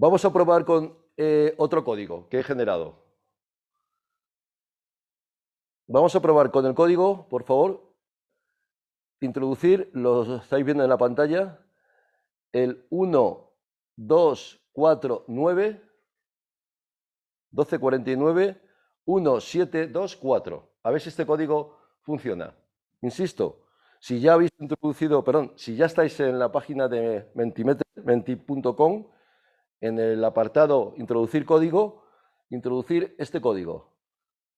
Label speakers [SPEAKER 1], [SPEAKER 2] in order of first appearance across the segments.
[SPEAKER 1] Vamos a probar con otro código que he generado. Vamos a probar con el código, por favor. Introducir, lo estáis viendo en la pantalla, el 1, 2, 4, 9, 1249, 1, 7, 2, 4. A ver si este código funciona. Insisto, si ya habéis introducido, perdón, si ya estáis en la página de menti.com, en el apartado introducir código, introducir este código,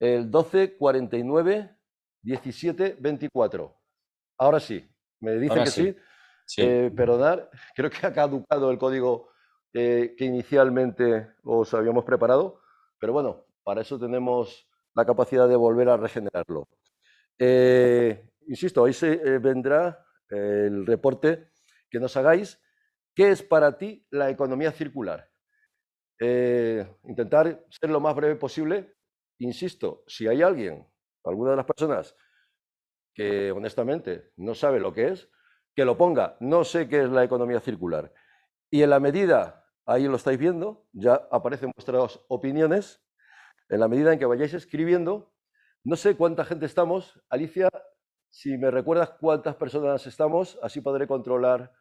[SPEAKER 1] el 1249 17 24. Ahora sí, me dice
[SPEAKER 2] Ahora
[SPEAKER 1] que sí.
[SPEAKER 2] sí.
[SPEAKER 1] Perdonad, creo que ha caducado el código que inicialmente os habíamos preparado, pero bueno, para eso tenemos la capacidad de volver a regenerarlo. Insisto, ahí se vendrá el reporte que nos hagáis. ¿Qué es para ti la economía circular? Intentar ser lo más breve posible. Insisto, si hay alguien, alguna de las personas que honestamente no sabe lo que es, que lo ponga, no sé qué es la economía circular. Y en la medida, ahí lo estáis viendo, ya aparecen vuestras opiniones, en la medida en que vayáis escribiendo, no sé cuánta gente estamos. Alicia, si me recuerdas cuántas personas estamos, así podré controlar.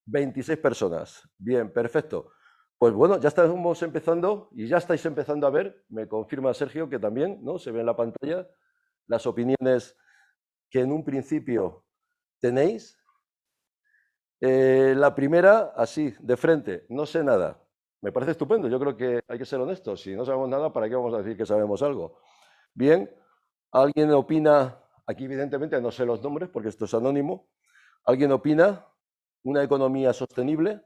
[SPEAKER 1] 26 personas. Bien, perfecto. Pues bueno, ya estamos empezando y ya estáis empezando a ver, me confirma Sergio que también, ¿no? Se ve en la pantalla las opiniones que en un principio tenéis. La primera, así, de frente, no sé nada. Me parece estupendo, yo creo que hay que ser honestos. Si no sabemos nada, ¿para qué vamos a decir que sabemos algo? Bien, ¿alguien opina? Aquí evidentemente no sé los nombres porque esto es anónimo. ¿Alguien opina? ¿Una economía sostenible?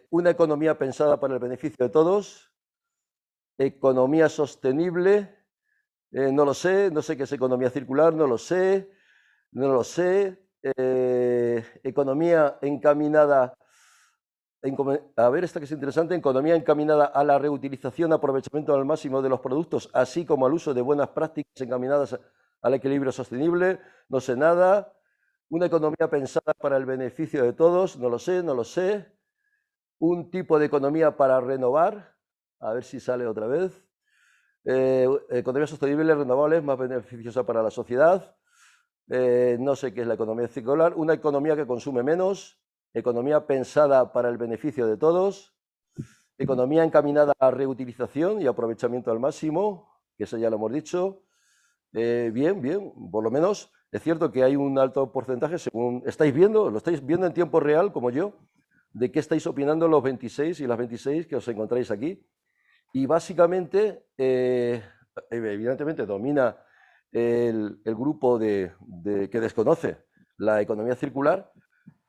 [SPEAKER 1] Una economía pensada para el beneficio de todos. Economía sostenible. No lo sé, no sé qué es economía circular, no lo sé, no lo sé. Economía encaminada, a ver, esta que es interesante, economía encaminada a la reutilización, aprovechamiento al máximo de los productos, así como al uso de buenas prácticas encaminadas al equilibrio sostenible, no sé nada. Una economía pensada para el beneficio de todos, no lo sé, no lo sé. Un tipo de economía para renovar, a ver si sale otra vez. Economía sostenible, renovables, más beneficiosa para la sociedad. No sé qué es la economía circular. Una economía que consume menos. Economía pensada para el beneficio de todos. Economía encaminada a reutilización y aprovechamiento al máximo, que eso ya lo hemos dicho. Bien, bien, por lo menos es cierto que hay un alto porcentaje, según estáis viendo, lo estáis viendo en tiempo real, como yo, de qué estáis opinando los 26 y las 26 que os encontráis aquí. Y básicamente, evidentemente, domina el grupo que desconoce la economía circular,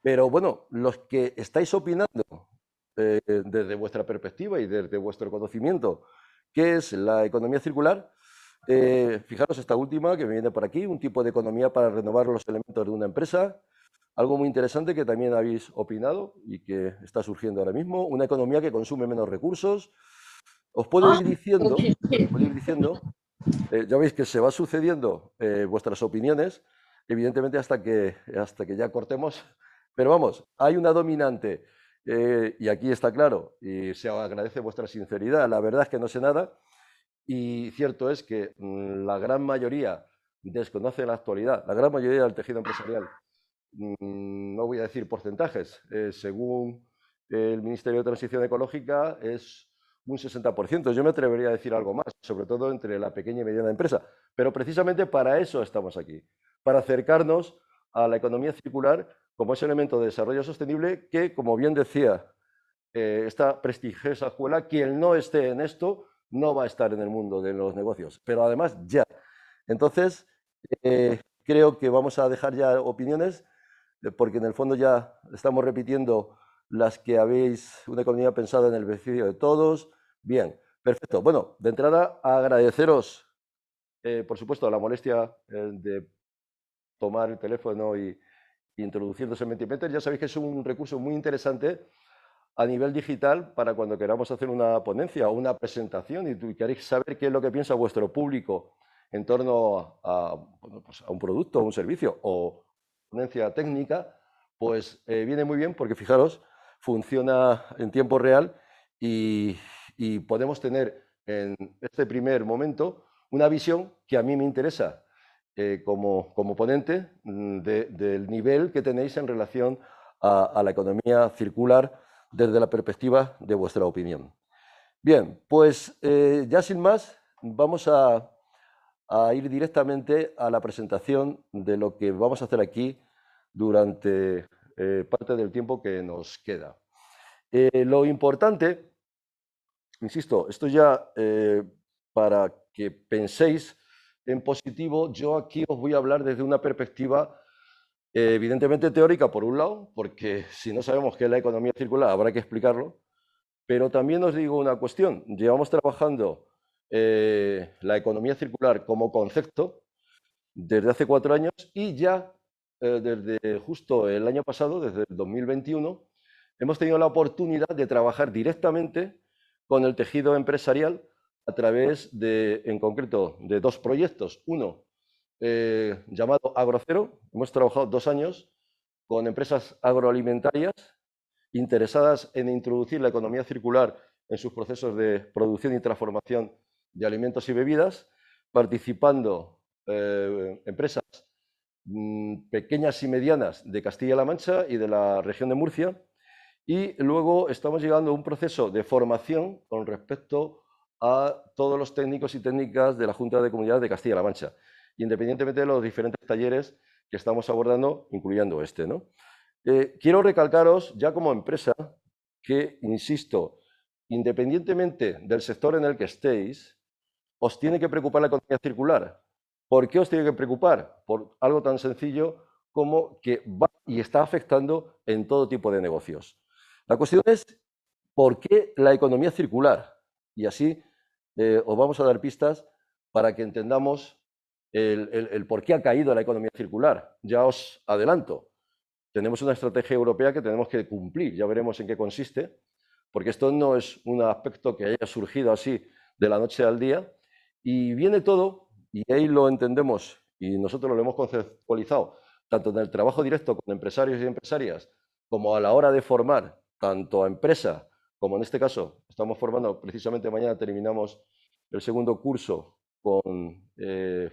[SPEAKER 1] pero bueno, los que estáis opinando desde vuestra perspectiva y desde vuestro conocimiento, ¿qué es la economía circular? Fijaros esta última que me viene por aquí, un tipo de economía para renovar los elementos de una empresa. Algo muy interesante que también habéis opinado y que está surgiendo ahora mismo, una economía que consume menos recursos. Os puedo ir diciendo, ya veis que se va sucediendo vuestras opiniones, evidentemente hasta que ya cortemos, pero vamos, hay una dominante y aquí está claro, y se agradece vuestra sinceridad, la verdad es que no sé nada y cierto es que la gran mayoría desconoce la actualidad, la gran mayoría del tejido empresarial. No voy a decir porcentajes, según el Ministerio de Transición Ecológica es un 60%. Yo me atrevería a decir algo más, sobre todo entre la pequeña y mediana empresa. Pero precisamente para eso estamos aquí, para acercarnos a la economía circular como ese elemento de desarrollo sostenible que, como bien decía esta prestigiosa escuela, quien no esté en esto no va a estar en el mundo de los negocios, pero además ya. Entonces, creo que vamos a dejar ya opiniones porque en el fondo ya estamos repitiendo las que habéis, una economía pensada en el beneficio de todos. Bien, perfecto. Bueno, de entrada, agradeceros, por supuesto, la molestia de tomar el teléfono y introduciéndose en Mentimeter. Ya sabéis que es un recurso muy interesante a nivel digital para cuando queramos hacer una ponencia o una presentación y queréis saber qué es lo que piensa vuestro público en torno bueno, pues a un producto o un servicio o ponencia técnica, pues viene muy bien porque fijaros, funciona en tiempo real y podemos tener en este primer momento una visión que a mí me interesa como ponente del nivel que tenéis en relación a la economía circular desde la perspectiva de vuestra opinión. Bien, pues ya sin más, vamos a ir directamente a la presentación de lo que vamos a hacer aquí durante parte del tiempo que nos queda. Lo importante, insisto, esto ya para que penséis en positivo, yo aquí os voy a hablar desde una perspectiva evidentemente teórica, por un lado, porque si no sabemos qué es la economía circular, habrá que explicarlo, pero también os digo una cuestión, llevamos trabajando la economía circular como concepto desde hace 4 años y ya desde justo el año pasado, desde el 2021, hemos tenido la oportunidad de trabajar directamente con el tejido empresarial a través de, en concreto, de 2 proyectos. Uno llamado Agrocero. Hemos trabajado 2 años con empresas agroalimentarias interesadas en introducir la economía circular en sus procesos de producción y transformación de alimentos y bebidas, participando empresas pequeñas y medianas de Castilla-La Mancha y de la región de Murcia. Y luego estamos llegando a un proceso de formación con respecto a todos los técnicos y técnicas de la Junta de Comunidades de Castilla-La Mancha, independientemente de los diferentes talleres que estamos abordando, incluyendo este, ¿no? Quiero recalcaros, ya como empresa, que, insisto, independientemente del sector en el que estéis, os tiene que preocupar la economía circular. ¿Por qué os tiene que preocupar? Por algo tan sencillo como que va y está afectando en todo tipo de negocios. La cuestión es, ¿por qué la economía circular? Y así os vamos a dar pistas para que entendamos el por qué ha caído la economía circular. Ya os adelanto, tenemos una estrategia europea que tenemos que cumplir, ya veremos en qué consiste, porque esto no es un aspecto que haya surgido así de la noche al día, y viene todo, y ahí lo entendemos, y nosotros lo hemos conceptualizado, tanto en el trabajo directo con empresarios y empresarias, como a la hora de formar tanto a empresa, como en este caso estamos formando, precisamente mañana terminamos el segundo curso con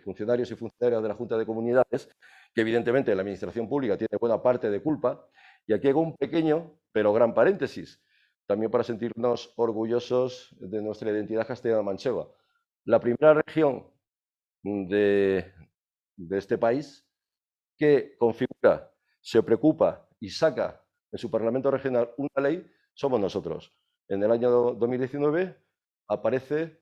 [SPEAKER 1] funcionarios y funcionarias de la Junta de Comunidades, que evidentemente la administración pública tiene buena parte de culpa, y aquí hago un pequeño pero gran paréntesis, también para sentirnos orgullosos de nuestra identidad castellano-manchega. La primera región de este país que configura, se preocupa y saca en su Parlamento Regional una ley, somos nosotros. En el año 2019 aparece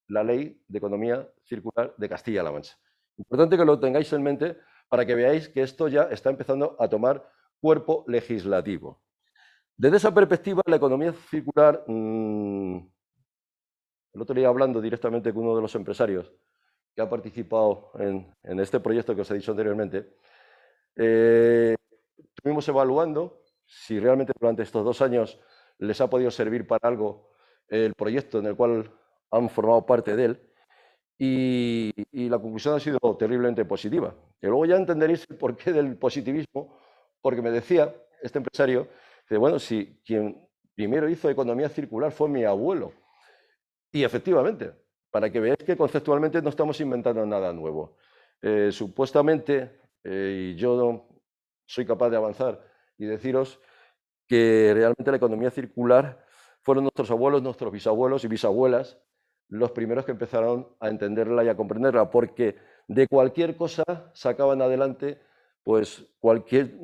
[SPEAKER 1] la Ley de Economía Circular de Castilla-La Mancha. Importante que lo tengáis en mente para que veáis que esto ya está empezando a tomar cuerpo legislativo. Desde esa perspectiva, la economía circular, el otro día hablando directamente con uno de los empresarios que ha participado en este proyecto que os he dicho anteriormente, estuvimos evaluando si realmente durante estos 2 años les ha podido servir para algo el proyecto en el cual han formado parte de él, y la conclusión ha sido terriblemente positiva. Y luego ya entenderéis el porqué del positivismo, porque me decía este empresario, que bueno, si quien primero hizo economía circular fue mi abuelo. Y efectivamente, para que veáis que conceptualmente no estamos inventando nada nuevo. Supuestamente, y yo no soy capaz de avanzar y deciros que realmente la economía circular fueron nuestros abuelos, nuestros bisabuelos y bisabuelas los primeros que empezaron a entenderla y a comprenderla, porque de cualquier cosa sacaban adelante pues cualquier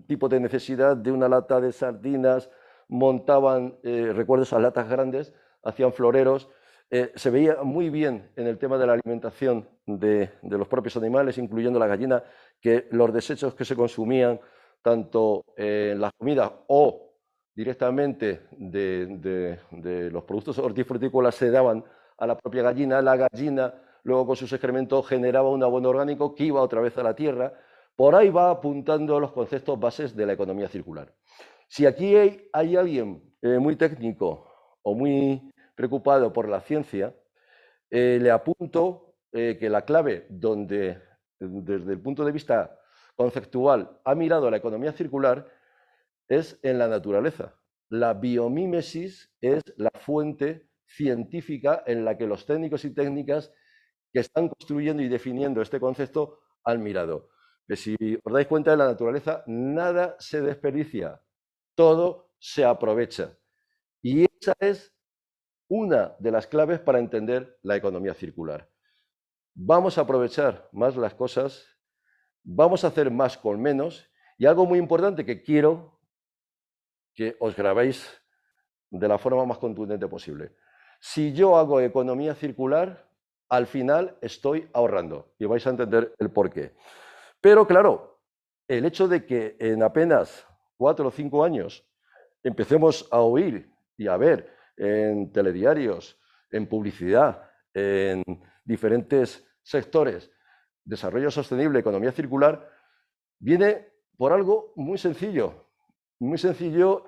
[SPEAKER 1] tipo de necesidad de una lata de sardinas, montaban, recuerdo esas latas grandes, hacían floreros, se veía muy bien en el tema de la alimentación de los propios animales, incluyendo la gallina, que los desechos que se consumían tanto en las comidas o directamente de los productos hortifrutícolas se daban a la propia gallina. La gallina luego con sus excrementos generaba un abono orgánico que iba otra vez a la tierra. Por ahí va apuntando los conceptos bases de la economía circular. Si aquí hay alguien muy técnico o muy preocupado por la ciencia, le apunto que la clave donde, desde el punto de vista conceptual, ha mirado la economía circular es en la naturaleza. la biomímesis es la fuente científica en la que los técnicos y técnicas que están construyendo y definiendo este concepto han mirado. Que si os dais cuenta, de la naturaleza nada se desperdicia, todo se aprovecha. Y esa es una de las claves para entender la economía circular. Vamos a aprovechar más las cosas, vamos a hacer más con menos, y algo muy importante que quiero que os grabéis de la forma más contundente posible. Si yo hago economía circular, al final estoy ahorrando, y vais a entender el porqué. Pero claro, el hecho de que en apenas 4 o 5 años empecemos a oír y a ver en telediarios, en publicidad, en diferentes sectores, desarrollo sostenible, economía circular, viene por algo muy sencillo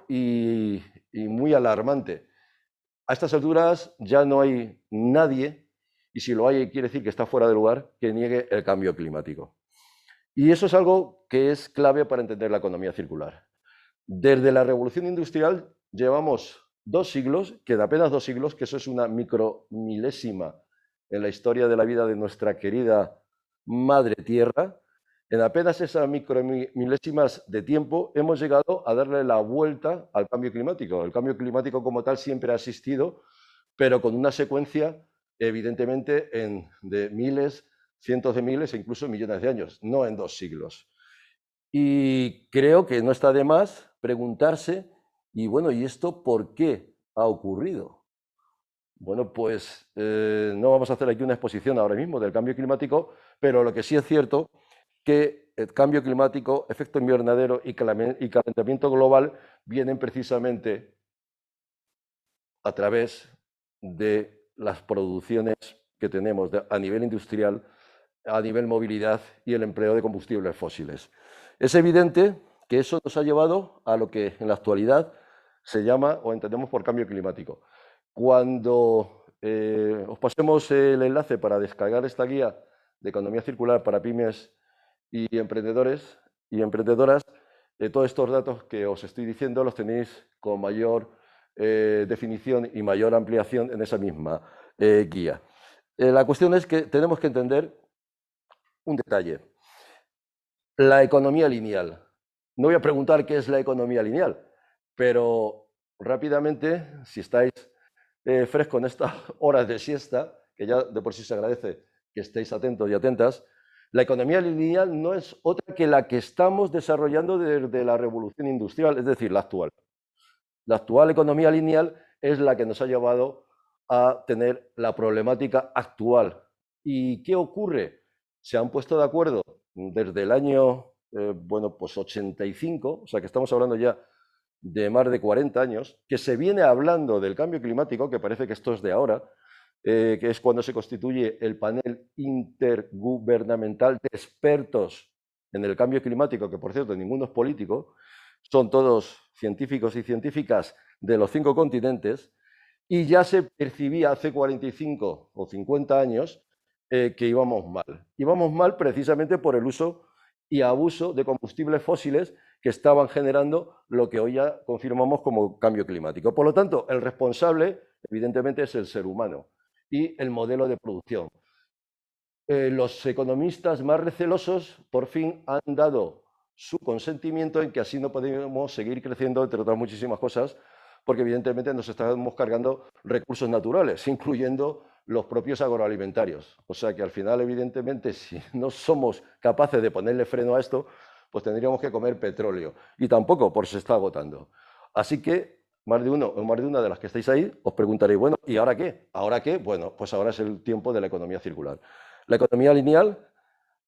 [SPEAKER 1] y muy alarmante. A estas alturas ya no hay nadie, y si lo hay quiere decir que está fuera de lugar, que niegue el cambio climático. Y eso es algo que es clave para entender la economía circular. Desde la revolución industrial llevamos 2 siglos, que de apenas 2 siglos, que eso es una micromilésima en la historia de la vida de nuestra querida madre tierra. En apenas esas micromilésimas de tiempo hemos llegado a darle la vuelta al cambio climático. El cambio climático como tal siempre ha existido, pero con una secuencia evidentemente de miles, cientos de miles e incluso millones de años, no en 2 siglos. Y creo que no está de más preguntarse, y bueno, ¿y esto por qué ha ocurrido? Bueno, pues no vamos a hacer aquí una exposición ahora mismo del cambio climático, pero lo que sí es cierto que el cambio climático, efecto invernadero y calentamiento global vienen precisamente a través de las producciones que tenemos a nivel industrial, a nivel movilidad y el empleo de combustibles fósiles. Es evidente que eso nos ha llevado a lo que en la actualidad se llama o entendemos por cambio climático. Cuando os pasemos el enlace para descargar esta guía de economía circular para pymes y emprendedores y emprendedoras, todos estos datos que os estoy diciendo los tenéis con mayor definición y mayor ampliación en esa misma guía. La cuestión es que tenemos que entender un detalle. La economía lineal. No voy a preguntar qué es la economía lineal, pero rápidamente, si estáis frescos en estas horas de siesta, que ya de por sí se agradece que estéis atentos y atentas, la economía lineal no es otra que la que estamos desarrollando desde la revolución industrial, es decir, la actual. La actual economía lineal es la que nos ha llevado a tener la problemática actual. ¿Y qué ocurre? Se han puesto de acuerdo desde el año, pues 85, o sea que estamos hablando ya de más de 40 años, que se viene hablando del cambio climático, que parece que esto es de ahora, que es cuando se constituye el panel intergubernamental de expertos en el cambio climático, que por cierto ninguno es político, son todos científicos y científicas de los 5 continentes, y ya se percibía hace 45 o 50 años que íbamos mal. Íbamos mal precisamente por el uso y abuso de combustibles fósiles que estaban generando lo que hoy ya confirmamos como cambio climático. Por lo tanto, el responsable, evidentemente, es el ser humano y el modelo de producción. Los economistas más recelosos por fin han dado su consentimiento en que así no podemos seguir creciendo, entre otras muchísimas cosas, porque evidentemente nos estamos cargando recursos naturales, incluyendo los propios agroalimentarios. O sea que al final, evidentemente, si no somos capaces de ponerle freno a esto, pues tendríamos que comer petróleo. Y tampoco, por se está agotando. Así que más de uno o más de una de las que estáis ahí os preguntaréis, bueno, ¿y ahora qué? ¿Ahora qué? Bueno, pues ahora es el tiempo de la economía circular. La economía lineal,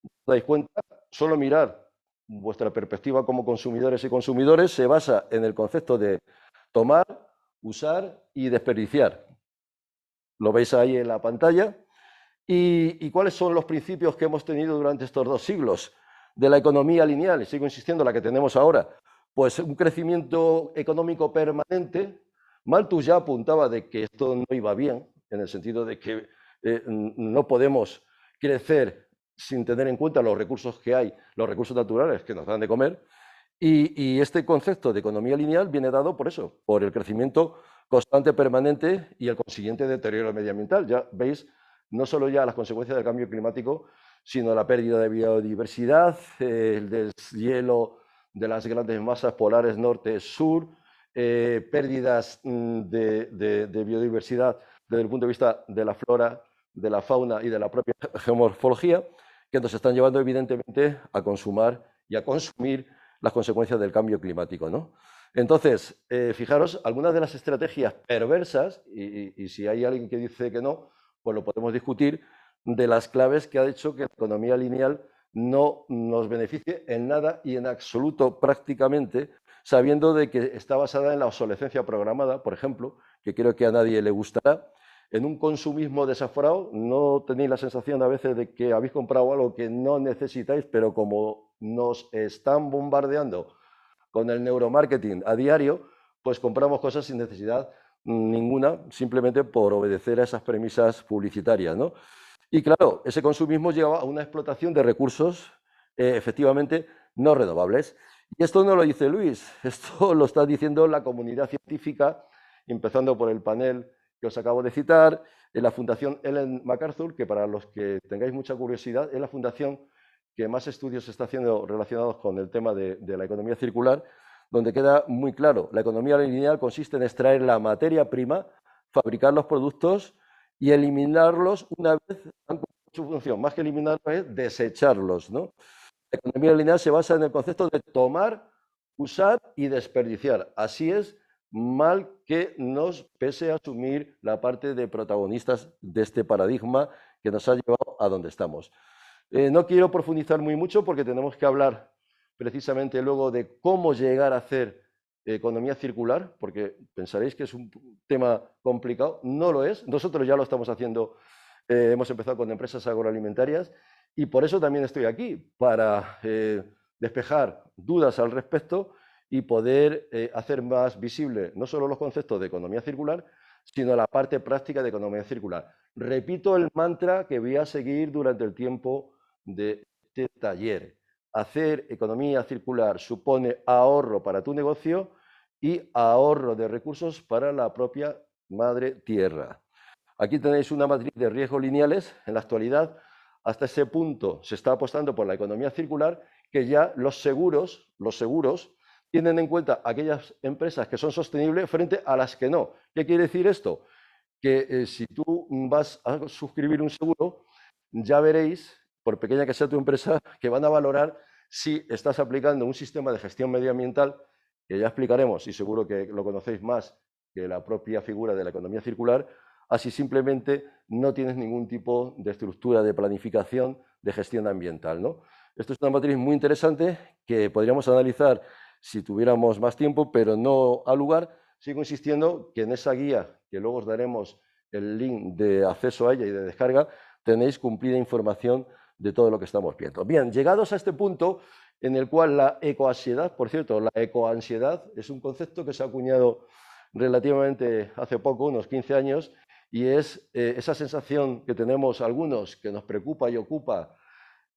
[SPEAKER 1] ¿os dais cuenta? Solo mirar vuestra perspectiva como consumidores y consumidores se basa en el concepto de tomar, usar y desperdiciar. Lo veis ahí en la pantalla. ¿Y cuáles son los principios que hemos tenido durante estos 2 siglos de la economía lineal? Y sigo insistiendo, la que tenemos ahora. Pues un crecimiento económico permanente. Malthus ya apuntaba de que esto no iba bien, en el sentido de que no podemos crecer sin tener en cuenta los recursos que hay, los recursos naturales que nos dan de comer. Y este concepto de economía lineal viene dado por eso, por el crecimiento constante, permanente y el consiguiente deterioro medioambiental. Ya veis, no solo ya las consecuencias del cambio climático, sino la pérdida de biodiversidad, el deshielo de las grandes masas polares norte-sur, pérdidas de biodiversidad desde el punto de vista de la flora, de la fauna y de la propia geomorfología, que nos están llevando evidentemente a consumar y a consumir las consecuencias del cambio climático, ¿no? Entonces, fijaros, algunas de las estrategias perversas, y si hay alguien que dice que no, pues lo podemos discutir, de las claves que ha hecho que la economía lineal no nos beneficie en nada y en absoluto prácticamente, sabiendo de que está basada en la obsolescencia programada, por ejemplo, que creo que a nadie le gustará, en un consumismo desaforado. No tenéis la sensación a veces de que habéis comprado algo que no necesitáis, pero como nos están bombardeando con el neuromarketing a diario, pues compramos cosas sin necesidad ninguna, simplemente por obedecer a esas premisas publicitarias, ¿no? Y claro, ese consumismo lleva a una explotación de recursos efectivamente no renovables. Y esto no lo dice Luis, esto lo está diciendo la comunidad científica, empezando por el panel que os acabo de citar, en la Fundación Ellen MacArthur, que para los que tengáis mucha curiosidad, es la fundación que más estudios está haciendo relacionados con el tema de la economía circular, donde queda muy claro, la economía lineal consiste en extraer la materia prima, fabricar los productos y eliminarlos una vez han cumplido su función. Más que eliminarlos es desecharlos, ¿no? La economía lineal se basa en el concepto de tomar, usar y desperdiciar. Así es, mal que nos pese a asumir la parte de protagonistas de este paradigma que nos ha llevado a donde estamos. No quiero profundizar muy mucho porque tenemos que hablar precisamente luego de cómo llegar a hacer economía circular, porque pensaréis que es un tema complicado. No lo es. Nosotros ya lo estamos haciendo. Hemos empezado con empresas agroalimentarias y por eso también estoy aquí, para despejar dudas al respecto y poder hacer más visible no solo los conceptos de economía circular, sino la parte práctica de economía circular. Repito el mantra que voy a seguir durante el tiempo de este taller. Hacer economía circular supone ahorro para tu negocio y ahorro de recursos para la propia madre tierra. Aquí tenéis una matriz de riesgos lineales. En la actualidad, hasta ese punto se está apostando por la economía circular, que ya los seguros tienen en cuenta aquellas empresas que son sostenibles frente a las que no. ¿Qué quiere decir esto? Que si tú vas a suscribir un seguro, ya veréis, por pequeña que sea tu empresa, que van a valorar si estás aplicando un sistema de gestión medioambiental, que ya explicaremos y seguro que lo conocéis más que la propia figura de la economía circular, así simplemente no tienes ningún tipo de estructura de planificación de gestión ambiental, ¿no? Esto es una matriz muy interesante que podríamos analizar si tuviéramos más tiempo, pero no al lugar. Sigo insistiendo que en esa guía, que luego os daremos el link de acceso a ella y de descarga, tenéis cumplida información de todo lo que estamos viendo. Bien, llegados a este punto en el cual la ecoansiedad, por cierto, la ecoansiedad es un concepto que se ha acuñado relativamente hace poco, unos 15 años, y es esa sensación que tenemos algunos que nos preocupa y ocupa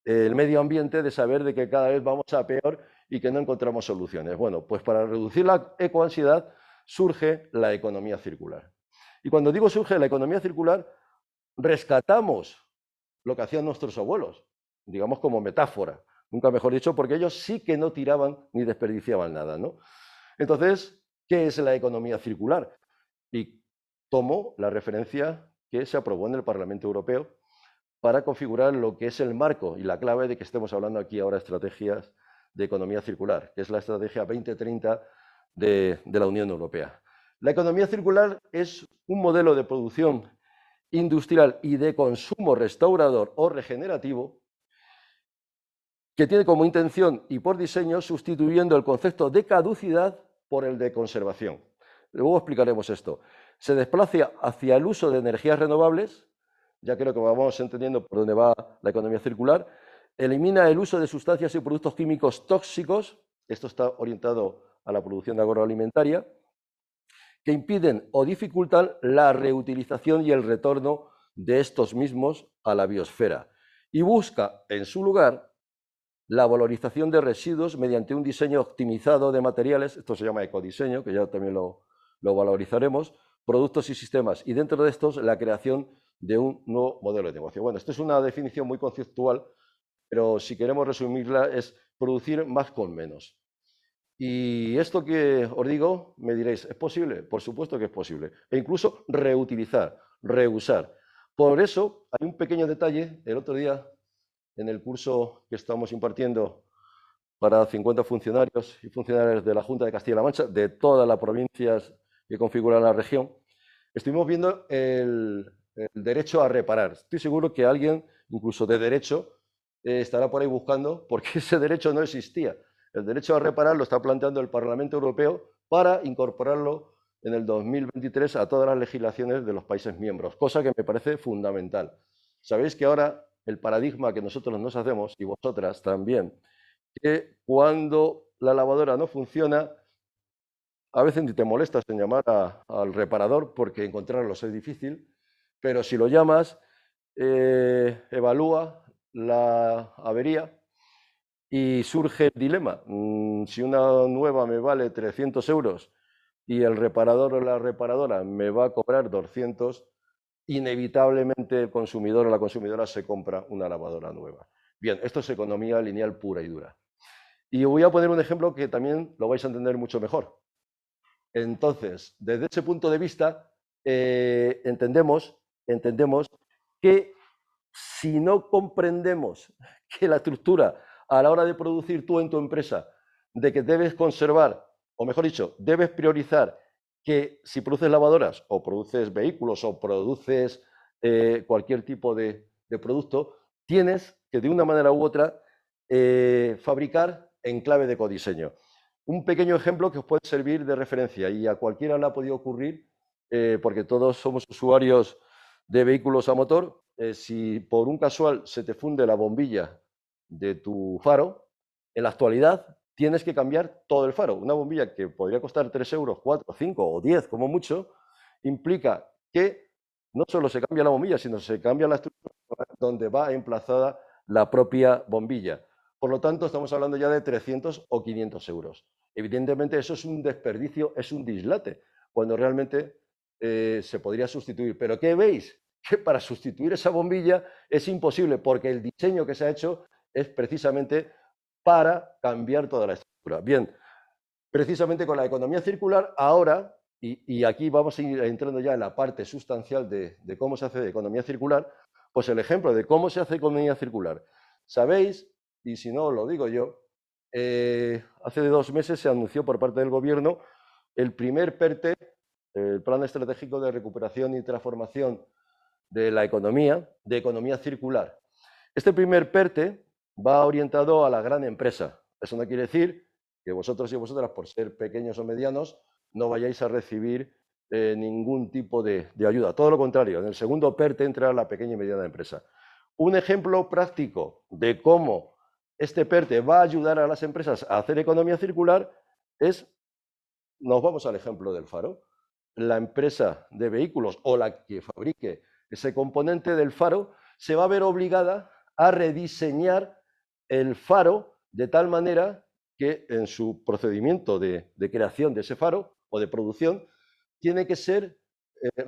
[SPEAKER 1] el medio ambiente de saber de que cada vez vamos a peor y que no encontramos soluciones. Bueno, pues para reducir la ecoansiedad surge la economía circular. Y cuando digo surge la economía circular, rescatamos lo que hacían nuestros abuelos, digamos como metáfora, nunca mejor dicho, porque ellos sí que no tiraban ni desperdiciaban nada, ¿no? Entonces, ¿qué es la economía circular? Y tomo la referencia que se aprobó en el Parlamento Europeo para configurar lo que es el marco y la clave de que estemos hablando aquí ahora de estrategias de economía circular, que es la estrategia 2030 de la Unión Europea. La economía circular es un modelo de producción industrial y de consumo restaurador o regenerativo que tiene como intención y por diseño sustituyendo el concepto de caducidad por el de conservación. Luego explicaremos esto. Se desplaza hacia el uso de energías renovables, ya creo que vamos entendiendo por dónde va la economía circular, elimina el uso de sustancias y productos químicos tóxicos, esto está orientado a la producción agroalimentaria, que impiden o dificultan la reutilización y el retorno de estos mismos a la biosfera, y busca en su lugar la valorización de residuos mediante un diseño optimizado de materiales, esto se llama ecodiseño, que ya también lo valorizaremos, productos y sistemas, y dentro de estos la creación de un nuevo modelo de negocio. Bueno, esto es una definición muy conceptual, pero si queremos resumirla es producir más con menos. Y esto que os digo, me diréis, ¿es posible? Por supuesto que es posible. E incluso reutilizar, reusar. Por eso hay un pequeño detalle. El otro día, en el curso que estamos impartiendo para 50 funcionarios y funcionarios de la Junta de Castilla-La Mancha, de todas las provincias que configuran la región, estuvimos viendo el derecho a reparar. Estoy seguro que alguien, incluso de derecho, estará por ahí buscando, porque ese derecho no existía. El derecho a reparar lo está planteando el Parlamento Europeo para incorporarlo en el 2023 a todas las legislaciones de los países miembros, cosa que me parece fundamental. Sabéis que ahora el paradigma que nosotros nos hacemos, y vosotras también, que cuando la lavadora no funciona, a veces ni te molestas en llamar al reparador porque encontrarlos es difícil, pero si lo llamas, evalúa la avería y surge el dilema. Si una nueva me vale 300 euros y el reparador o la reparadora me va a cobrar 200, inevitablemente el consumidor o la consumidora se compra una lavadora nueva. Bien, esto es economía lineal pura y dura. Y voy a poner un ejemplo que también lo vais a entender mucho mejor. Entonces, desde ese punto de vista, entendemos que si no comprendemos que la estructura a la hora de producir tú en tu empresa, de que debes conservar, o mejor dicho, debes priorizar que si produces lavadoras o produces vehículos o produces cualquier tipo de producto, tienes que de una manera u otra fabricar en clave de codiseño. Un pequeño ejemplo que os puede servir de referencia y a cualquiera le ha podido ocurrir, porque todos somos usuarios de vehículos a motor. Si por un casual se te funde la bombilla de tu faro, en la actualidad tienes que cambiar todo el faro. Una bombilla que podría costar 3 euros, 4, 5 o 10 como mucho, implica que no solo se cambia la bombilla, sino se cambia la estructura donde va emplazada la propia bombilla. Por lo tanto, estamos hablando ya de 300 o 500 euros. Evidentemente, eso es un desperdicio, es un dislate, cuando realmente se podría sustituir. ¿Pero qué veis? Que para sustituir esa bombilla es imposible, porque el diseño que se ha hecho es precisamente para cambiar toda la estructura. Bien, precisamente con la economía circular, ahora, y aquí vamos a ir entrando ya en la parte sustancial de cómo se hace economía circular, pues el ejemplo de cómo se hace economía circular. Sabéis, y si no lo digo yo, hace 2 meses se anunció por parte del Gobierno el primer PERTE, el Plan Estratégico de Recuperación y Transformación de la Economía, de Economía Circular. Este primer PERTE va orientado a la gran empresa. Eso no quiere decir que vosotros y vosotras, por ser pequeños o medianos, no vayáis a recibir ningún tipo de ayuda. Todo lo contrario, en el segundo PERTE entra la pequeña y mediana empresa. Un ejemplo práctico de cómo este PERTE va a ayudar a las empresas a hacer economía circular es, nos vamos al ejemplo del faro. La empresa de vehículos o la que fabrique ese componente del faro se va a ver obligada a rediseñar el faro de tal manera que en su procedimiento de creación de ese faro o de producción tiene que ser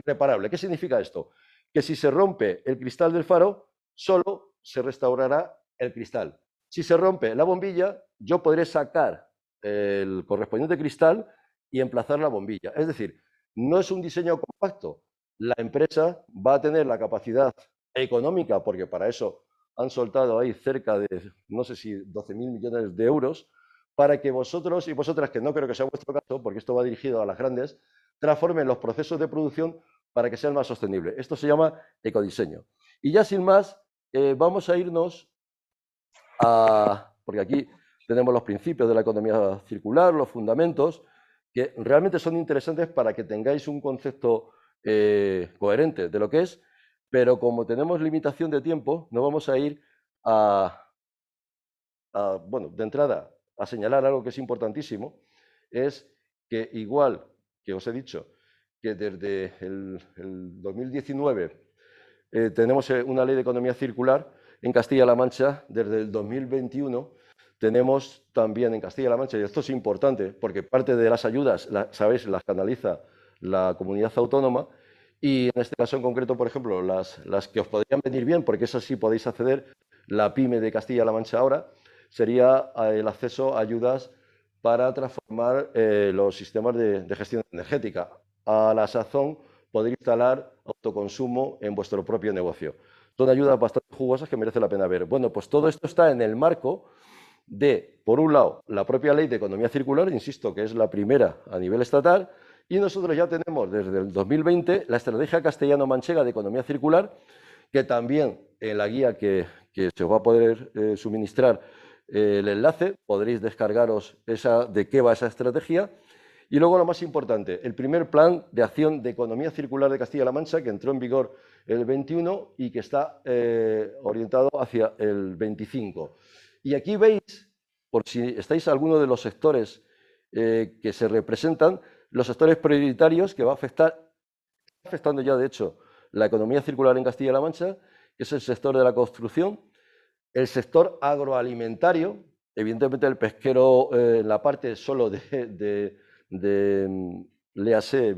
[SPEAKER 1] reparable. ¿Qué significa esto? Que si se rompe el cristal del faro, solo se restaurará el cristal. Si se rompe la bombilla, yo podré sacar el correspondiente cristal y emplazar la bombilla. Es decir, no es un diseño compacto. La empresa va a tener la capacidad económica, porque para eso han soltado ahí cerca de, no sé si 12.000 millones de euros, para que vosotros y vosotras, que no creo que sea vuestro caso, porque esto va dirigido a las grandes, transformen los procesos de producción para que sean más sostenibles. Esto se llama ecodiseño. Y ya sin más, vamos a irnos a, porque aquí tenemos los principios de la economía circular, los fundamentos, que realmente son interesantes para que tengáis un concepto coherente de lo que es, pero como tenemos limitación de tiempo, no vamos a ir bueno, de entrada, a señalar algo que es importantísimo, es que igual que os he dicho que desde el 2019 tenemos una ley de economía circular, en Castilla-La Mancha, desde el 2021, tenemos también en Castilla-La Mancha, y esto es importante porque parte de las ayudas, sabéis, las canaliza la comunidad autónoma, y en este caso en concreto, por ejemplo, las que os podrían venir bien, porque esas sí podéis acceder, la PYME de Castilla-La Mancha ahora, sería el acceso a ayudas para transformar los sistemas de gestión energética. A la sazón, poder instalar autoconsumo en vuestro propio negocio. Son ayudas bastante jugosas que merece la pena ver. Bueno, pues todo esto está en el marco de, por un lado, la propia ley de economía circular, insisto, que es la primera a nivel estatal, y nosotros ya tenemos desde el 2020 la estrategia castellano-manchega de economía circular, que también en la guía que se os va a poder suministrar el enlace, podréis descargaros de qué va esa estrategia. Y luego lo más importante, el primer plan de acción de economía circular de Castilla-La Mancha, que entró en vigor el 21 y que está orientado hacia el 25. Y aquí veis, por si estáis alguno de los sectores que se representan, los sectores prioritarios que va a afectar, afectando ya de hecho la economía circular en Castilla-La Mancha, que es el sector de la construcción, el sector agroalimentario, evidentemente el pesquero en la parte solo de léase,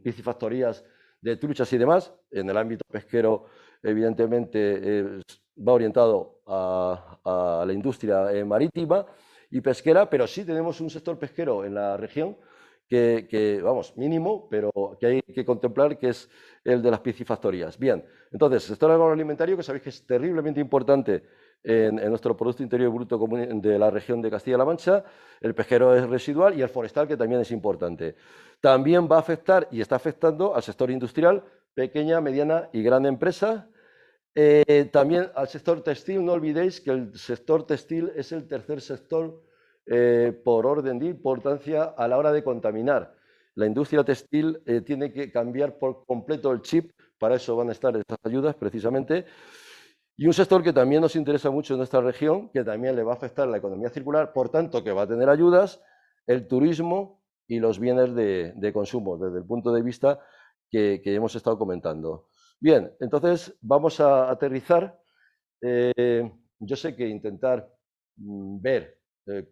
[SPEAKER 1] piscifactorías de truchas y demás, en el ámbito pesquero evidentemente va orientado a la industria marítima y pesquera, pero sí tenemos un sector pesquero en la región vamos, mínimo, pero que hay que contemplar, que es el de las piscifactorías. Bien, entonces, el sector agroalimentario, que sabéis que es terriblemente importante en nuestro Producto Interior Bruto común de la región de Castilla-La Mancha, el pesquero es residual y el forestal, que también es importante. También va a afectar y está afectando al sector industrial, pequeña, mediana y gran empresa. También al sector textil, no olvidéis que el sector textil es el tercer sector por orden de importancia a la hora de contaminar. La industria textil tiene que cambiar por completo el chip, para eso van a estar estas ayudas precisamente. Y un sector que también nos interesa mucho en nuestra región, que también le va a afectar la economía circular, por tanto que va a tener ayudas, el turismo y los bienes de consumo, desde el punto de vista que hemos estado comentando. Bien, entonces vamos a aterrizar. Yo sé que intentar ver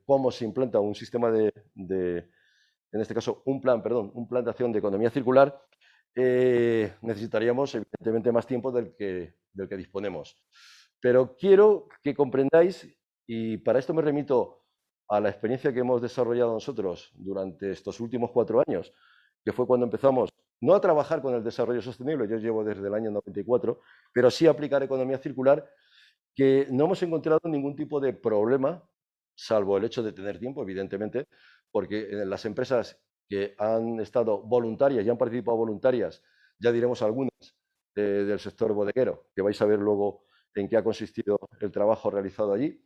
[SPEAKER 1] cómo se implanta un sistema en este caso, un plan de acción de economía circular, necesitaríamos evidentemente más tiempo del que disponemos. Pero quiero que comprendáis, y para esto me remito a la experiencia que hemos desarrollado nosotros durante estos últimos 4 años, que fue cuando empezamos no a trabajar con el desarrollo sostenible, yo llevo desde el año 94, pero sí a aplicar economía circular, que no hemos encontrado ningún tipo de problema, salvo el hecho de tener tiempo, evidentemente, porque en las empresas que han estado voluntarias y han participado voluntarias, ya diremos algunas del sector bodeguero, que vais a ver luego en qué ha consistido el trabajo realizado allí.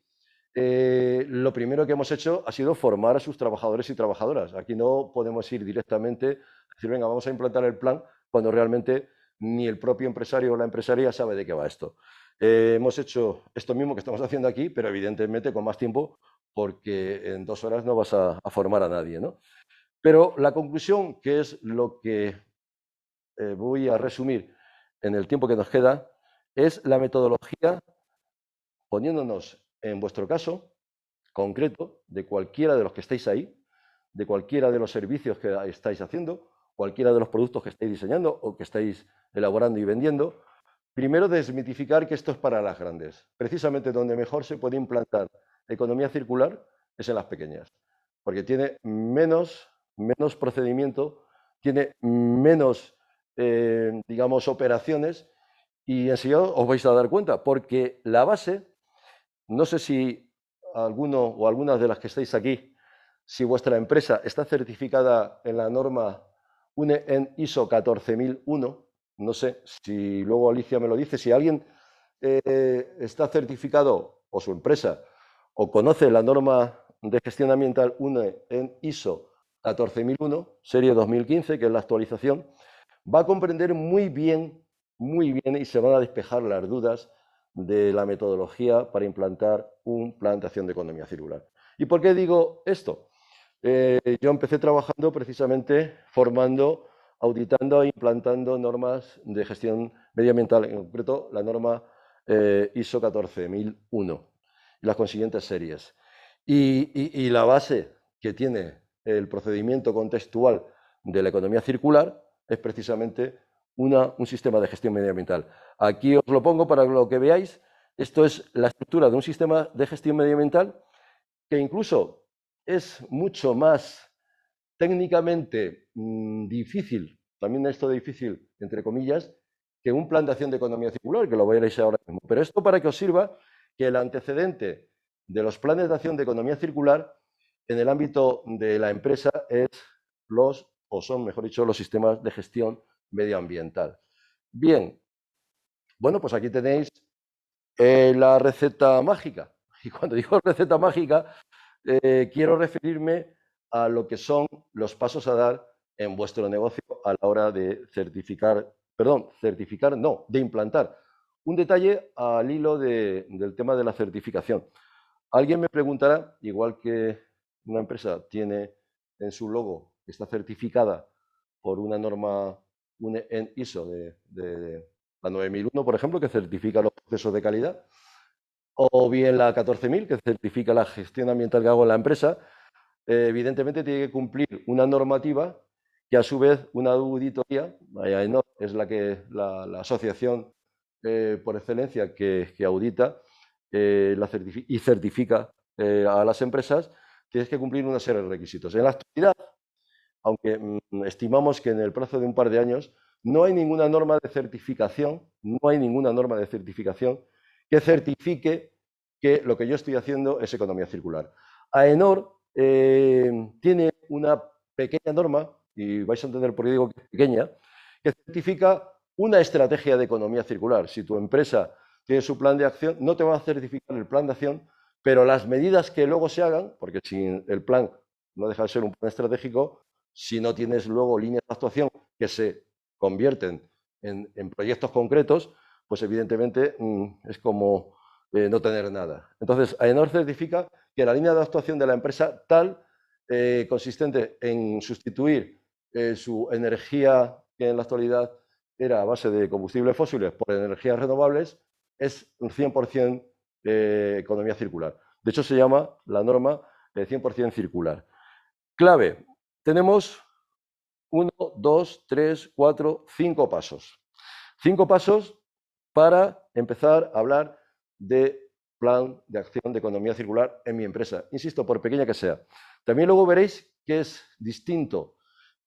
[SPEAKER 1] Lo primero que hemos hecho ha sido formar a sus trabajadores y trabajadoras. Aquí no podemos ir directamente a decir, venga, vamos a implantar el plan, cuando realmente ni el propio empresario o la empresaria sabe de qué va esto. Hemos hecho esto mismo que estamos haciendo aquí, pero evidentemente con más tiempo, porque en 2 horas no vas a formar a nadie, ¿no? Pero la conclusión, que es lo que voy a resumir en el tiempo que nos queda, es la metodología, poniéndonos en vuestro caso concreto, de cualquiera de los que estáis ahí, de cualquiera de los servicios que estáis haciendo, cualquiera de los productos que estáis diseñando o que estáis elaborando y vendiendo. Primero, desmitificar que esto es para las grandes. Precisamente donde mejor se puede implantar economía circular es en las pequeñas, porque tiene menos procedimiento, tiene menos, digamos, operaciones, y enseguida os vais a dar cuenta, porque la base, no sé si alguno o algunas de las que estáis aquí, si vuestra empresa está certificada en la norma UNE en ISO 14001, no sé si luego Alicia me lo dice, si alguien está certificado, o su empresa, o conoce la norma de gestión ambiental UNE en ISO 14001, serie 2015, que es la actualización, va a comprender muy bien, y se van a despejar las dudas de la metodología para implantar un plan de acción de economía circular. ¿Y por qué digo esto? Yo empecé trabajando precisamente formando, auditando e implantando normas de gestión medioambiental, en concreto la norma ISO 14001 y las consiguientes series. Y la base que tiene el procedimiento contextual de la economía circular es precisamente un sistema de gestión medioambiental. Aquí os lo pongo para lo que veáis. Esto es la estructura de un sistema de gestión medioambiental que incluso es mucho más técnicamente difícil, también esto de difícil, entre comillas, que un plan de acción de economía circular, que lo veréis ahora mismo. Pero esto para que os sirva que el antecedente de los planes de acción de economía circular en el ámbito de la empresa es son, mejor dicho, los sistemas de gestión medioambiental. Bien, bueno, pues aquí tenéis la receta mágica. Y cuando digo receta mágica, quiero referirme a lo que son los pasos a dar en vuestro negocio a la hora de de implantar. Un detalle al hilo del tema de la certificación. Alguien me preguntará, igual que una empresa tiene en su logo, está certificada por una norma en ISO de la 9001, por ejemplo, que certifica los procesos de calidad, o bien la 14000, que certifica la gestión ambiental que hago en la empresa, evidentemente tiene que cumplir una normativa que a su vez una auditoría, AENOR es la asociación por excelencia que audita y certifica a las empresas, tienes que cumplir una serie de requisitos. En la actualidad, aunque estimamos que en el plazo de un par de años no hay ninguna norma de certificación, que certifique que lo que yo estoy haciendo es economía circular. AENOR tiene una pequeña norma, y vais a entender por qué digo que es pequeña, que certifica una estrategia de economía circular. Si tu empresa tiene su plan de acción, no te va a certificar el plan de acción, pero las medidas que luego se hagan, porque si el plan no deja de ser un plan estratégico, si no tienes luego líneas de actuación que se convierten en proyectos concretos, pues evidentemente es como no tener nada. Entonces, AENOR certifica que la línea de actuación de la empresa tal, consistente en sustituir su energía, que en la actualidad era a base de combustibles fósiles, por energías renovables, es un 100% economía circular. De hecho, se llama la norma 100% circular. Clave, tenemos 1, 2, 3, 4, 5 pasos. 5 pasos para empezar a hablar de plan de acción de economía circular en mi empresa. Insisto, por pequeña que sea. También luego veréis que es distinto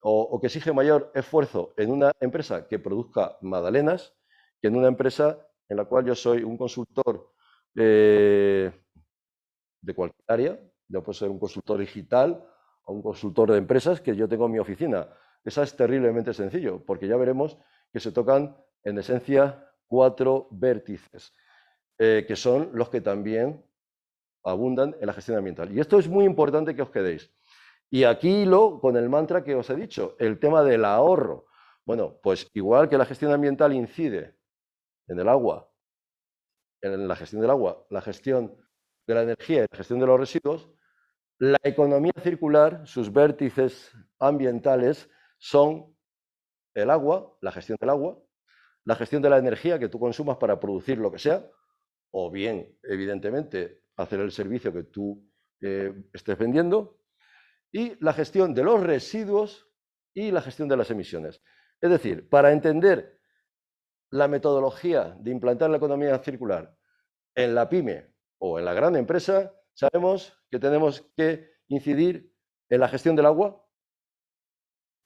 [SPEAKER 1] o que exige mayor esfuerzo en una empresa que produzca magdalenas que en una empresa en la cual yo soy un consultor de cualquier área. Yo puedo ser un consultor digital o un consultor de empresas que yo tengo en mi oficina. Esa es terriblemente sencillo, porque ya veremos que se tocan, en esencia, 4 vértices, que son los que también abundan en la gestión ambiental. Y esto es muy importante que os quedéis. Y aquí con el mantra que os he dicho, el tema del ahorro. Bueno, pues igual que la gestión ambiental incide en el agua, en la gestión del agua, la gestión de la energía y la gestión de los residuos, la economía circular, sus vértices ambientales son el agua, la gestión del agua, la gestión de la energía que tú consumas para producir lo que sea, o bien, evidentemente, hacer el servicio que tú estés vendiendo, y la gestión de los residuos y la gestión de las emisiones. Es decir, para entender la metodología de implantar la economía circular en la pyme o en la gran empresa, sabemos que tenemos que incidir en la gestión del agua.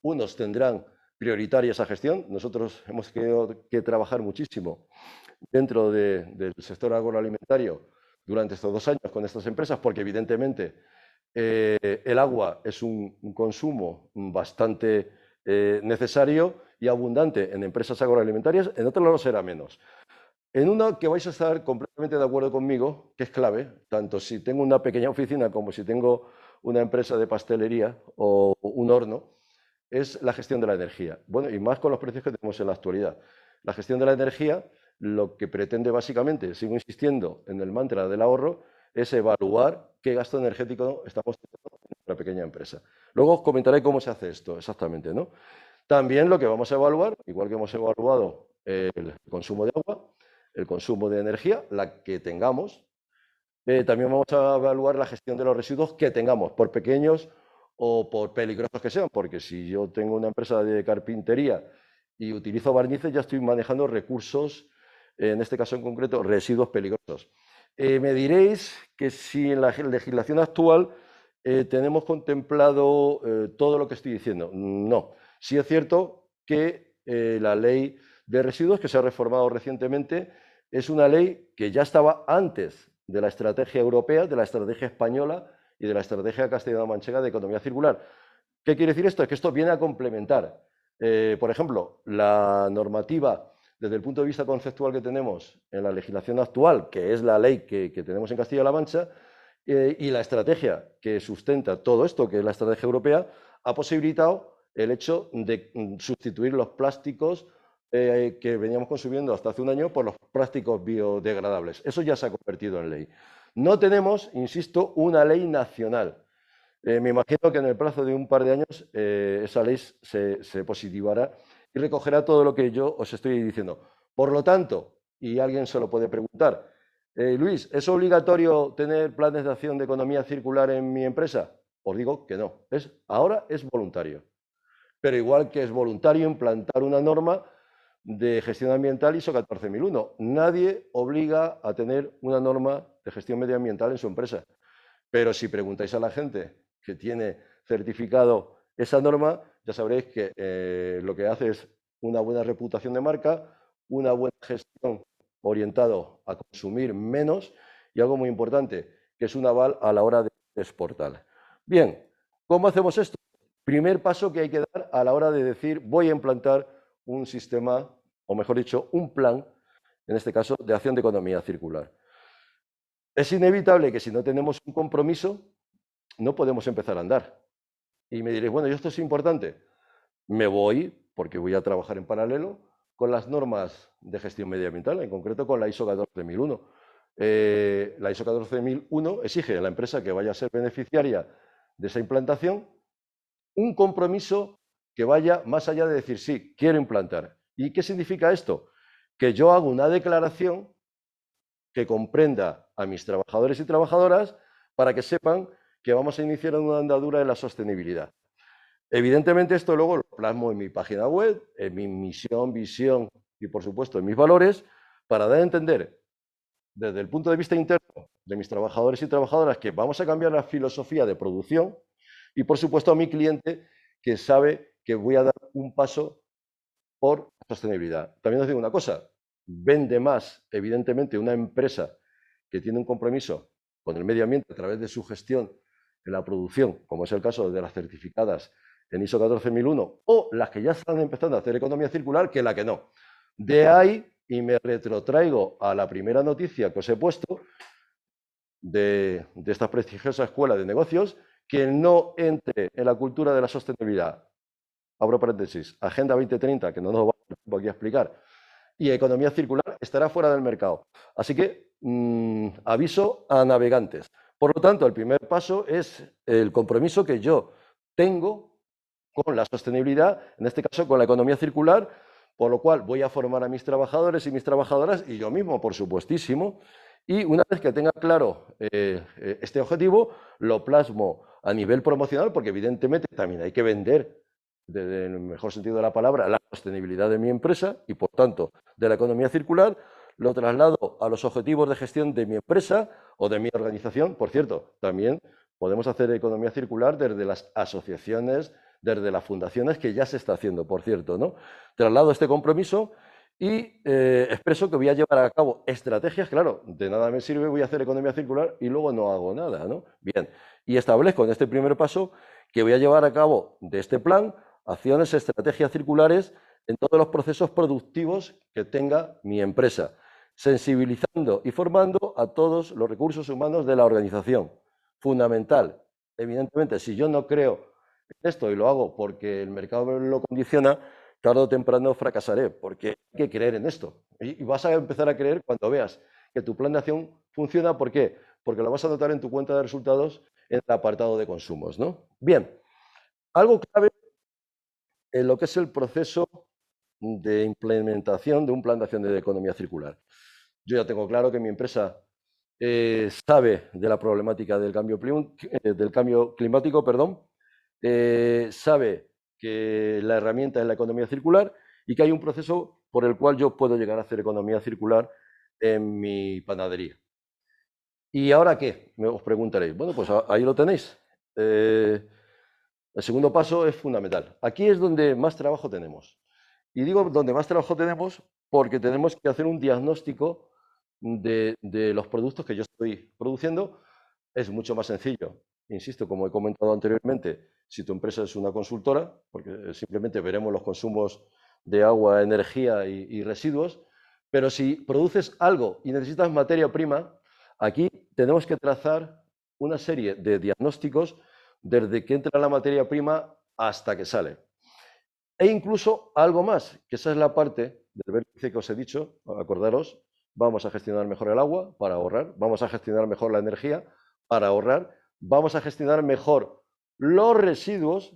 [SPEAKER 1] Unos tendrán prioritaria esa gestión. Nosotros hemos tenido que trabajar muchísimo dentro del sector agroalimentario durante estos 2 años con estas empresas, porque evidentemente el agua es un consumo bastante necesario y abundante en empresas agroalimentarias, en otras lo será menos. En una que vais a estar completamente de acuerdo conmigo, que es clave, tanto si tengo una pequeña oficina como si tengo una empresa de pastelería o un horno, es la gestión de la energía. Bueno, y más con los precios que tenemos en la actualidad. La gestión de la energía lo que pretende básicamente, sigo insistiendo en el mantra del ahorro, es evaluar qué gasto energético estamos teniendo en nuestra pequeña empresa. Luego os comentaré cómo se hace esto exactamente, ¿no? También lo que vamos a evaluar, igual que hemos evaluado el consumo de agua, el consumo de energía, la que tengamos, También vamos a evaluar la gestión de los residuos que tengamos, por pequeños o por peligrosos que sean, porque si yo tengo una empresa de carpintería y utilizo barnices, ya estoy manejando recursos, en este caso en concreto, residuos peligrosos. Me diréis que si en la legislación actual tenemos contemplado todo lo que estoy diciendo. No. Sí es cierto que la ley de residuos, que se ha reformado recientemente, es una ley que ya estaba antes de la estrategia europea, de la estrategia española y de la estrategia castellano-manchega de economía circular. ¿Qué quiere decir esto? Es que esto viene a complementar. Por ejemplo, la normativa desde el punto de vista conceptual que tenemos en la legislación actual, que es la ley que tenemos en Castilla-La Mancha, y la estrategia que sustenta todo esto, que es la estrategia europea, ha posibilitado el hecho de sustituir los plásticos que veníamos consumiendo hasta hace un año por los plásticos biodegradables. Eso ya se ha convertido en ley. No tenemos, insisto, una ley nacional. Me imagino que en el plazo de un par de años esa ley se positivará y recogerá todo lo que yo os estoy diciendo. Por lo tanto, y alguien se lo puede preguntar, Luis, ¿es obligatorio tener planes de acción de economía circular en mi empresa? Os digo que no. Ahora es voluntario. Pero igual que es voluntario implantar una norma de gestión ambiental ISO 14001. Nadie obliga a tener una norma de gestión medioambiental en su empresa. Pero si preguntáis a la gente que tiene certificado esa norma, ya sabréis que lo que hace es una buena reputación de marca, una buena gestión orientado a consumir menos y algo muy importante, que es un aval a la hora de exportar. Bien, ¿cómo hacemos esto? Primer paso que hay que dar a la hora de decir voy a implantar un sistema, o mejor dicho, un plan, en este caso, de acción de economía circular. Es inevitable que si no tenemos un compromiso, no podemos empezar a andar. Y me diréis, bueno, ¿y esto es importante? Me voy, porque voy a trabajar en paralelo, con las normas de gestión medioambiental, en concreto con la ISO 14001. La ISO 14001 exige a la empresa que vaya a ser beneficiaria de esa implantación un compromiso que vaya más allá de decir, sí, quiero implantar. ¿Y qué significa esto? Que yo hago una declaración que comprenda a mis trabajadores y trabajadoras para que sepan que vamos a iniciar una andadura en la sostenibilidad. Evidentemente esto luego lo plasmo en mi página web, en mi misión, visión y por supuesto en mis valores para dar a entender desde el punto de vista interno de mis trabajadores y trabajadoras que vamos a cambiar la filosofía de producción y por supuesto a mi cliente que sabe que voy a dar un paso por sostenibilidad. También os digo una cosa, vende más evidentemente una empresa que tiene un compromiso con el medio ambiente a través de su gestión en la producción, como es el caso de las certificadas en ISO 14001 o las que ya están empezando a hacer economía circular, que la que no. De ahí, y me retrotraigo a la primera noticia que os he puesto de esta prestigiosa escuela de negocios, que no entre en la cultura de la sostenibilidad. Abro paréntesis, Agenda 2030, que no nos va a dar tiempo aquí a explicar, y economía circular estará fuera del mercado. Así que aviso a navegantes. Por lo tanto, el primer paso es el compromiso que yo tengo con la sostenibilidad, en este caso con la economía circular, por lo cual voy a formar a mis trabajadores y mis trabajadoras y yo mismo, por supuestísimo. Y una vez que tenga claro este objetivo, lo plasmo a nivel promocional, porque evidentemente también hay que vender, desde el mejor sentido de la palabra, la sostenibilidad de mi empresa y, por tanto, de la economía circular. Lo traslado a los objetivos de gestión de mi empresa o de mi organización. Por cierto, también podemos hacer economía circular desde las asociaciones, desde las fundaciones, que ya se está haciendo, por cierto, ¿no? Traslado este compromiso y expreso que voy a llevar a cabo estrategias, claro, de nada me sirve, voy a hacer economía circular y luego no hago nada, ¿no? Bien, y establezco en este primer paso que voy a llevar a cabo de este plan acciones, estrategias circulares en todos los procesos productivos que tenga mi empresa, sensibilizando y formando a todos los recursos humanos de la organización. Fundamental. Evidentemente, si yo no creo en esto y lo hago porque el mercado lo condiciona, tarde o temprano fracasaré, porque hay que creer en esto. Y vas a empezar a creer cuando veas que tu plan de acción funciona. ¿Por qué? Porque lo vas a notar en tu cuenta de resultados en el apartado de consumos, ¿no? Bien, algo clave en lo que es el proceso de implementación de un plan de acción de economía circular. Yo ya tengo claro que mi empresa sabe de la problemática del cambio climático, perdón, sabe que la herramienta es la economía circular y que hay un proceso por el cual yo puedo llegar a hacer economía circular en mi panadería. ¿Y ahora qué? Os preguntaréis. Bueno, pues ahí lo tenéis. El segundo paso es fundamental. Aquí es donde más trabajo tenemos. Y digo donde más trabajo tenemos porque tenemos que hacer un diagnóstico de los productos que yo estoy produciendo. Es mucho más sencillo. Insisto, como he comentado anteriormente, si tu empresa es una consultora, porque simplemente veremos los consumos de agua, energía y residuos, pero si produces algo y necesitas materia prima, aquí tenemos que trazar una serie de diagnósticos desde que entra la materia prima hasta que sale. E incluso algo más, que esa es la parte del vértice que os he dicho, acordaros, vamos a gestionar mejor el agua para ahorrar, vamos a gestionar mejor la energía para ahorrar, vamos a gestionar mejor los residuos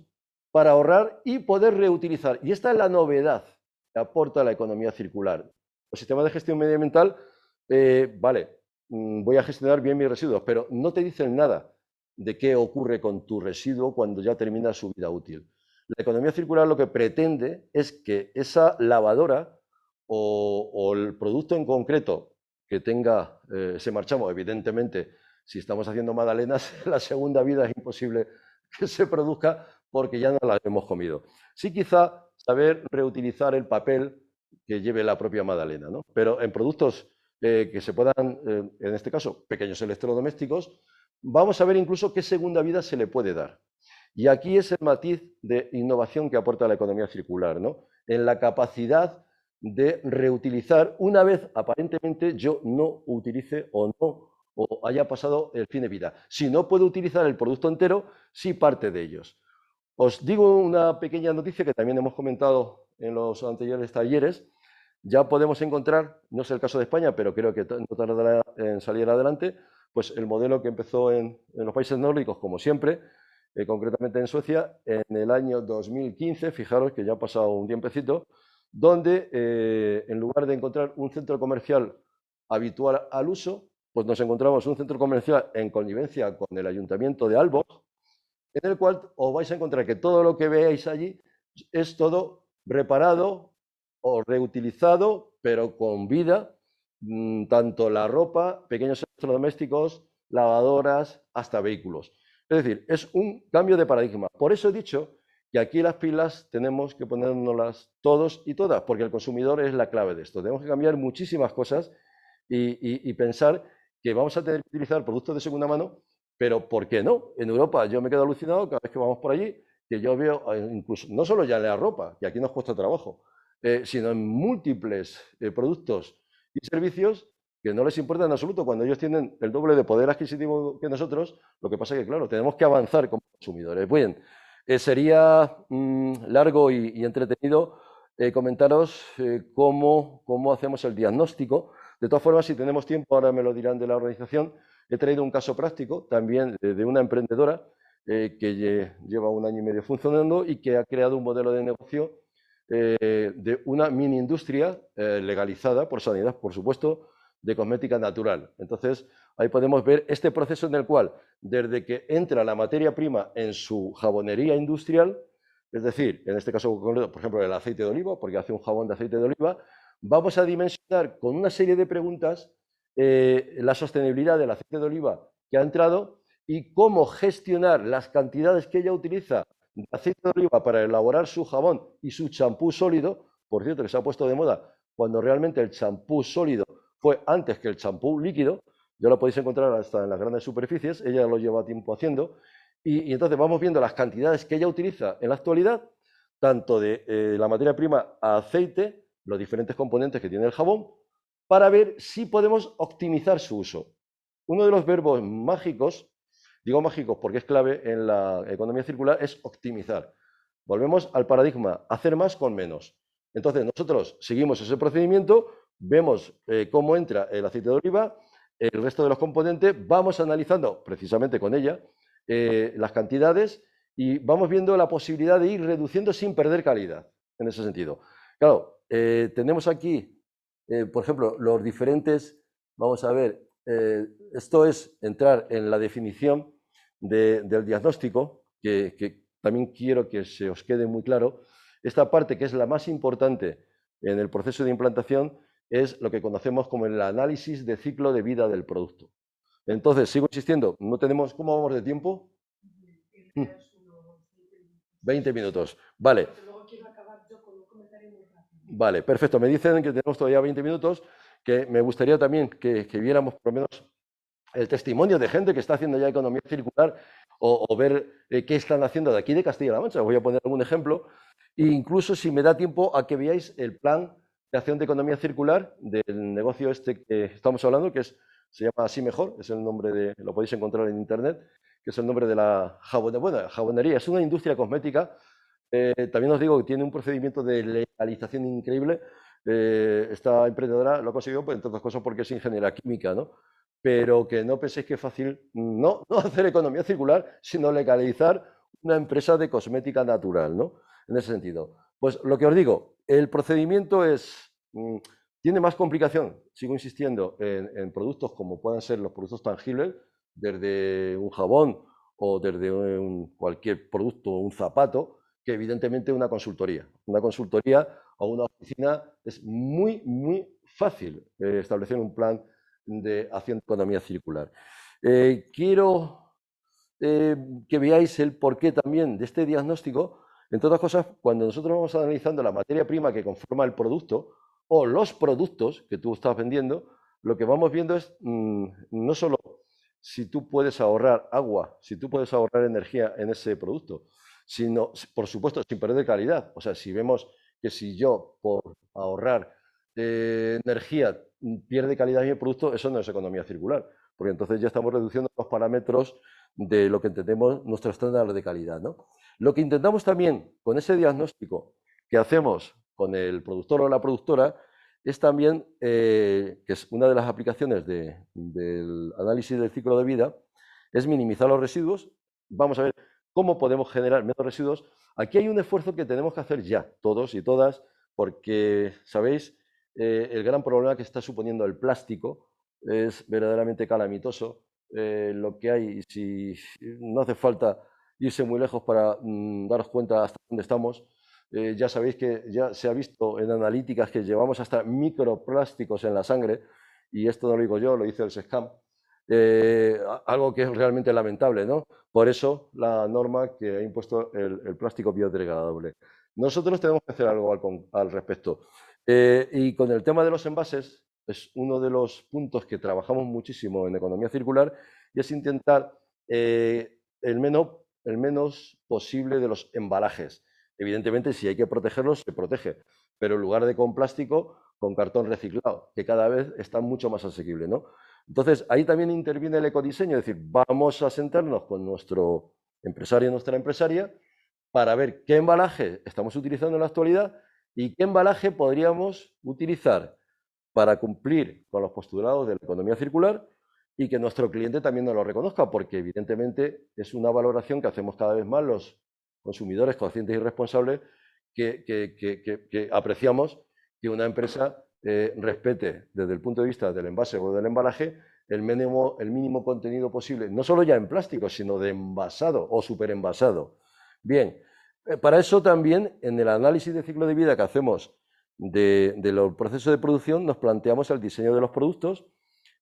[SPEAKER 1] para ahorrar y poder reutilizar. Y esta es la novedad que aporta la economía circular. Los sistemas de gestión medioambiental, vale, voy a gestionar bien mis residuos, pero no te dicen nada de qué ocurre con tu residuo cuando ya termina su vida útil. La economía circular lo que pretende es que esa lavadora o el producto en concreto que tenga ese marchamo, evidentemente, si estamos haciendo magdalenas, la segunda vida es imposible que se produzca porque ya no la hemos comido. Sí, quizá saber reutilizar el papel que lleve la propia magdalena, ¿no? Pero en productos que se puedan, en este caso, pequeños electrodomésticos, vamos a ver incluso qué segunda vida se le puede dar. Y aquí es el matiz de innovación que aporta la economía circular, ¿no? En la capacidad de reutilizar una vez aparentemente yo no utilice o no, o haya pasado el fin de vida. Si no puedo utilizar el producto entero, sí parte de ellos. Os digo una pequeña noticia que también hemos comentado en los anteriores talleres. Ya podemos encontrar, no es el caso de España, pero creo que no tardará en salir adelante, pues el modelo que empezó en los países nórdicos, como siempre, concretamente en Suecia, en el año 2015, fijaros que ya ha pasado un tiempecito, donde en lugar de encontrar un centro comercial habitual al uso, pues nos encontramos un centro comercial en connivencia con el Ayuntamiento de Aalborg, en el cual os vais a encontrar que todo lo que veáis allí es todo reparado o reutilizado, pero con vida, tanto la ropa, pequeños electrodomésticos, lavadoras, hasta vehículos. Es decir, es un cambio de paradigma. Por eso he dicho que aquí las pilas tenemos que ponérnoslas todos y todas, porque el consumidor es la clave de esto. Tenemos que cambiar muchísimas cosas y pensar que vamos a tener que utilizar productos de segunda mano, pero ¿por qué no? En Europa yo me quedo alucinado cada vez que vamos por allí, que yo veo incluso, no solo ya en la ropa, que aquí nos cuesta trabajo, sino en múltiples productos y servicios que no les importa en absoluto cuando ellos tienen el doble de poder adquisitivo que nosotros. Lo que pasa es que, claro, tenemos que avanzar como consumidores. Bien, sería largo y entretenido comentaros cómo hacemos el diagnóstico. De todas formas, si tenemos tiempo, ahora me lo dirán de la organización, he traído un caso práctico también de una emprendedora que lleva 1 año y medio funcionando y que ha creado un modelo de negocio de una mini industria legalizada por sanidad, por supuesto, de cosmética natural. Entonces, ahí podemos ver este proceso en el cual, desde que entra la materia prima en su jabonería industrial, es decir, en este caso, por ejemplo, el aceite de oliva, porque hace un jabón de aceite de oliva, vamos a dimensionar con una serie de preguntas la sostenibilidad del aceite de oliva que ha entrado y cómo gestionar las cantidades que ella utiliza de aceite de oliva para elaborar su jabón y su champú sólido. Por cierto, que se ha puesto de moda cuando realmente el champú sólido fue antes que el champú líquido. Ya lo podéis encontrar hasta en las grandes superficies, ella lo lleva tiempo haciendo. Y entonces vamos viendo las cantidades que ella utiliza en la actualidad, tanto de la materia prima a aceite, los diferentes componentes que tiene el jabón, para ver si podemos optimizar su uso. Uno de los verbos mágicos, digo mágicos porque es clave en la economía circular, es optimizar. Volvemos al paradigma, hacer más con menos. Entonces nosotros seguimos ese procedimiento, vemos cómo entra el aceite de oliva, el resto de los componentes, vamos analizando precisamente con ella las cantidades y vamos viendo la posibilidad de ir reduciendo sin perder calidad, en ese sentido. Claro, tenemos aquí, por ejemplo, los diferentes, vamos a ver, esto es entrar en la definición del diagnóstico, que también quiero que se os quede muy claro. Esta parte, que es la más importante en el proceso de implantación, es lo que conocemos como el análisis de ciclo de vida del producto. Entonces, sigo insistiendo, no tenemos... ¿Cómo vamos de tiempo? 20 minutos. Vale. Vale, perfecto. Me dicen que tenemos todavía 20 minutos, que me gustaría también que viéramos por lo menos el testimonio de gente que está haciendo ya economía circular o ver qué están haciendo de aquí de Castilla-La Mancha. Os voy a poner algún ejemplo. E incluso si me da tiempo a que veáis el plan de acción de economía circular del negocio este que estamos hablando, que se llama Así Mejor, es el nombre lo podéis encontrar en internet, que es el nombre de la jabonería. Es una industria cosmética. También os digo que tiene un procedimiento de legalización increíble. Esta emprendedora lo ha conseguido, pues, entre otras cosas, porque es ingeniera química, ¿no? Pero que no penséis que es fácil no hacer economía circular, sino legalizar una empresa de cosmética natural, ¿no? En ese sentido. Pues lo que os digo, el procedimiento tiene más complicación, sigo insistiendo, en productos como puedan ser los productos tangibles, desde un jabón o desde cualquier producto, un zapato, que evidentemente una consultoría. Una consultoría o una oficina es muy, muy fácil establecer un plan de acción de economía circular. Quiero que veáis el porqué también de este diagnóstico. Entre otras cosas, cuando nosotros vamos analizando la materia prima que conforma el producto o los productos que tú estás vendiendo, lo que vamos viendo es no solo si tú puedes ahorrar agua, si tú puedes ahorrar energía en ese producto, sino, por supuesto, sin perder calidad. O sea, si vemos que si yo por ahorrar energía pierde calidad en el producto, eso no es economía circular, porque entonces ya estamos reduciendo los parámetros de lo que entendemos nuestro estándar de calidad, ¿no? Lo que intentamos también con ese diagnóstico que hacemos con el productor o la productora es también, que es una de las aplicaciones del análisis del ciclo de vida, es minimizar los residuos. Vamos a ver cómo podemos generar menos residuos. Aquí hay un esfuerzo que tenemos que hacer ya, todos y todas, porque, ¿sabéis? El gran problema que está suponiendo el plástico es verdaderamente calamitoso. Lo que hay, si no hace falta irse muy lejos para daros cuenta hasta dónde estamos. Ya sabéis que ya se ha visto en analíticas que llevamos hasta microplásticos en la sangre, y esto no lo digo yo, lo dice el SESCAM, algo que es realmente lamentable, ¿no? Por eso la norma que ha impuesto el plástico biodegradable. Nosotros tenemos que hacer algo al respecto. Y con el tema de los envases, es uno de los puntos que trabajamos muchísimo en economía circular, y es intentar el menos posible de los embalajes. Evidentemente, si hay que protegerlos, se protege, pero en lugar de con plástico, con cartón reciclado, que cada vez está mucho más asequible, ¿no? Entonces, ahí también interviene el ecodiseño, es decir, vamos a sentarnos con nuestro empresario y nuestra empresaria para ver qué embalaje estamos utilizando en la actualidad y qué embalaje podríamos utilizar para cumplir con los postulados de la economía circular y que nuestro cliente también nos lo reconozca, porque evidentemente es una valoración que hacemos cada vez más los consumidores conscientes y responsables, que apreciamos que una empresa respete desde el punto de vista del envase o del embalaje el mínimo contenido posible, no solo ya en plástico, sino de envasado o superenvasado. Bien, para eso también en el análisis de ciclo de vida que hacemos de los procesos de producción, nos planteamos el diseño de los productos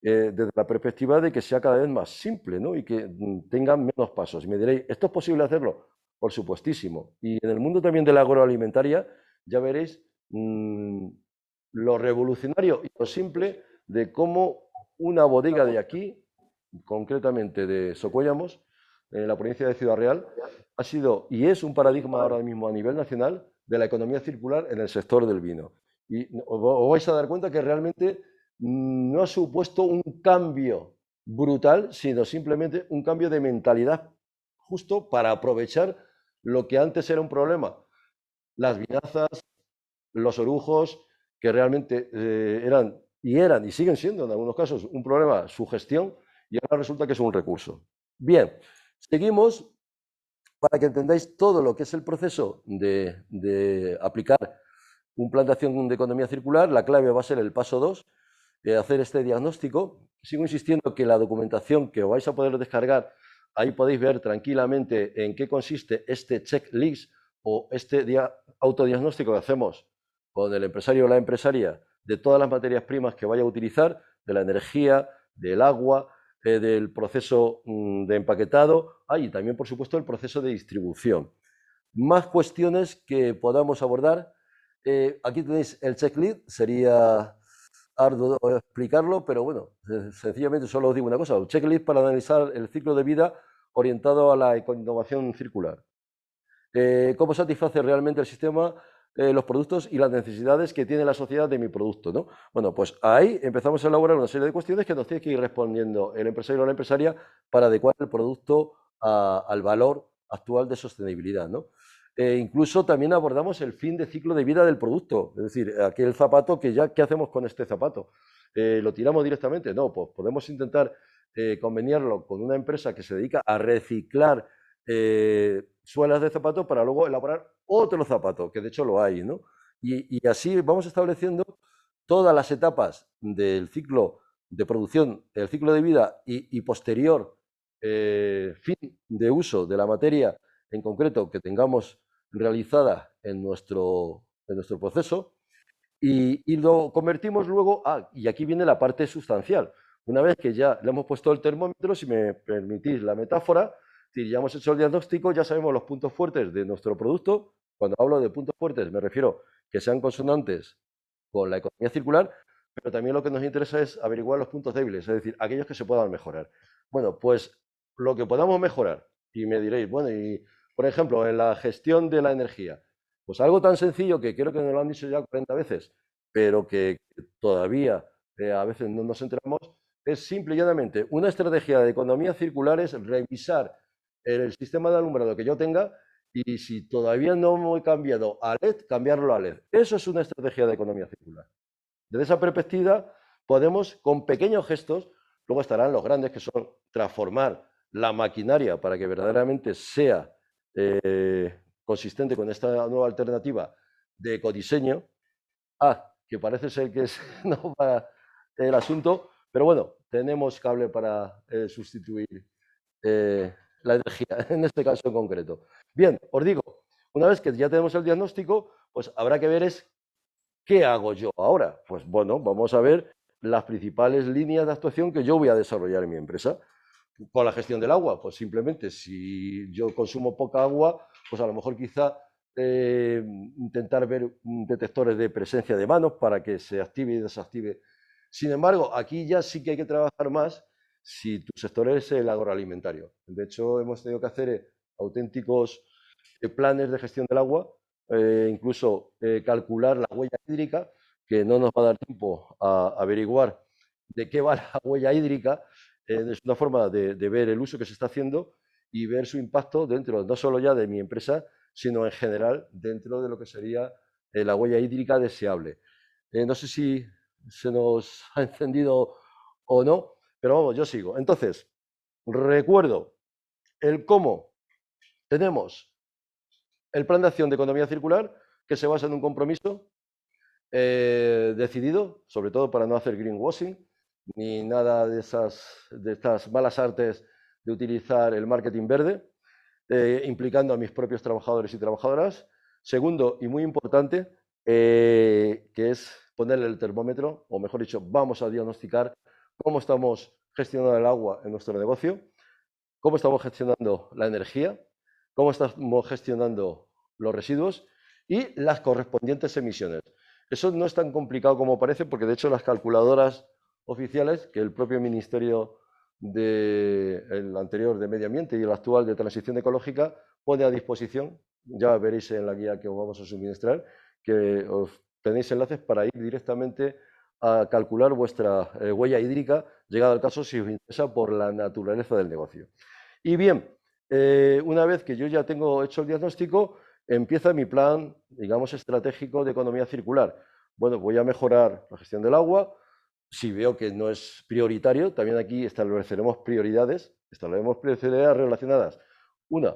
[SPEAKER 1] desde la perspectiva de que sea cada vez más simple, ¿no? Y que tengan menos pasos. Y me diréis, ¿esto es posible hacerlo? Por supuestísimo. Y en el mundo también de la agroalimentaria ya veréis lo revolucionario y lo simple de cómo una bodega de aquí, concretamente de Socuéllamos, en la provincia de Ciudad Real, ha sido y es un paradigma ahora mismo a nivel nacional de la economía circular en el sector del vino. Y os vais a dar cuenta que realmente no ha supuesto un cambio brutal, sino simplemente un cambio de mentalidad justo para aprovechar lo que antes era un problema. Las vinazas, los orujos, que realmente eran y siguen siendo en algunos casos un problema, su gestión, y ahora resulta que es un recurso. Bien, seguimos para que entendáis todo lo que es el proceso de aplicar un plan de acción de economía circular. La clave va a ser el paso 2, hacer este diagnóstico. Sigo insistiendo que la documentación que os vais a poder descargar, ahí podéis ver tranquilamente en qué consiste este checklist o este autodiagnóstico que hacemos con el empresario o la empresaria de todas las materias primas que vaya a utilizar, de la energía, del agua, del proceso de empaquetado, y también, por supuesto, el proceso de distribución. Más cuestiones que podamos abordar. Aquí tenéis el checklist, sería arduo explicarlo, pero bueno, sencillamente solo os digo una cosa, un checklist para analizar el ciclo de vida orientado a la innovación circular. ¿Cómo satisface realmente el sistema los productos y las necesidades que tiene la sociedad de mi producto, ¿no? Bueno, pues ahí empezamos a elaborar una serie de cuestiones que nos tiene que ir respondiendo el empresario o la empresaria para adecuar el producto al valor actual de sostenibilidad, ¿no? Incluso también abordamos el fin de ciclo de vida del producto, es decir, aquel zapato que ya, ¿qué hacemos con este zapato? ¿Lo tiramos directamente? No, pues podemos intentar conveniarlo con una empresa que se dedica a reciclar suelas de zapatos para luego elaborar otro zapato, que de hecho lo hay, ¿no? Y así vamos estableciendo todas las etapas del ciclo de producción, el ciclo de vida y posterior fin de uso de la materia en concreto que tengamos realizada en nuestro proceso y lo convertimos luego y aquí viene la parte sustancial. Una vez que ya le hemos puesto el termómetro, si me permitís la metáfora, si ya hemos hecho el diagnóstico, ya sabemos los puntos fuertes de nuestro producto. Cuando hablo de puntos fuertes me refiero que sean consonantes con la economía circular, pero también lo que nos interesa es averiguar los puntos débiles, es decir, aquellos que se puedan mejorar. Bueno, pues lo que podamos mejorar, y me diréis, bueno, y por ejemplo, en la gestión de la energía, pues algo tan sencillo que creo que nos lo han dicho ya 40 veces, pero que todavía a veces no nos enteramos, es simple y llanamente una estrategia de economía circular es revisar el sistema de alumbrado que yo tenga y si todavía no he cambiado a LED, cambiarlo a LED. Eso es una estrategia de economía circular. Desde esa perspectiva, podemos, con pequeños gestos, luego estarán los grandes, que son transformar la maquinaria para que verdaderamente sea consistente con esta nueva alternativa de ecodiseño. Que parece ser que no va el asunto, pero bueno, tenemos cable para sustituir la energía, en este caso en concreto. Bien, os digo, una vez que ya tenemos el diagnóstico, pues habrá que ver ¿qué hago yo ahora? Pues bueno, vamos a ver las principales líneas de actuación que yo voy a desarrollar en mi empresa. Con la gestión del agua, pues simplemente si yo consumo poca agua, pues a lo mejor quizá intentar ver detectores de presencia de manos para que se active y desactive. Sin embargo, aquí ya sí que hay que trabajar más si tu sector es el agroalimentario. De hecho, hemos tenido que hacer auténticos planes de gestión del agua, incluso calcular la huella hídrica, que no nos va a dar tiempo a averiguar de qué va la huella hídrica. Es una forma de ver el uso que se está haciendo y ver su impacto dentro, no solo ya de mi empresa, sino en general dentro de lo que sería la huella hídrica deseable. No sé si se nos ha encendido o no, pero vamos, yo sigo. Entonces, recuerdo el cómo tenemos el plan de acción de economía circular, que se basa en un compromiso decidido, sobre todo para no hacer greenwashing, ni nada de estas malas artes de utilizar el marketing verde, implicando a mis propios trabajadores y trabajadoras. Segundo, y muy importante, que es ponerle el termómetro, o mejor dicho, vamos a diagnosticar cómo estamos gestionando el agua en nuestro negocio, cómo estamos gestionando la energía, cómo estamos gestionando los residuos y las correspondientes emisiones. Eso no es tan complicado como parece, porque de hecho las calculadoras oficiales que el propio Ministerio el anterior de Medio Ambiente y el actual de Transición Ecológica pone a disposición, ya veréis en la guía que os vamos a suministrar, que os tenéis enlaces para ir directamente a calcular vuestra huella hídrica, llegado al caso si os interesa por la naturaleza del negocio. Y bien, una vez que yo ya tengo hecho el diagnóstico, empieza mi plan, digamos, estratégico de economía circular. Bueno, voy a mejorar la gestión del agua. Si veo que no es prioritario, también aquí estableceremos prioridades relacionadas. Una,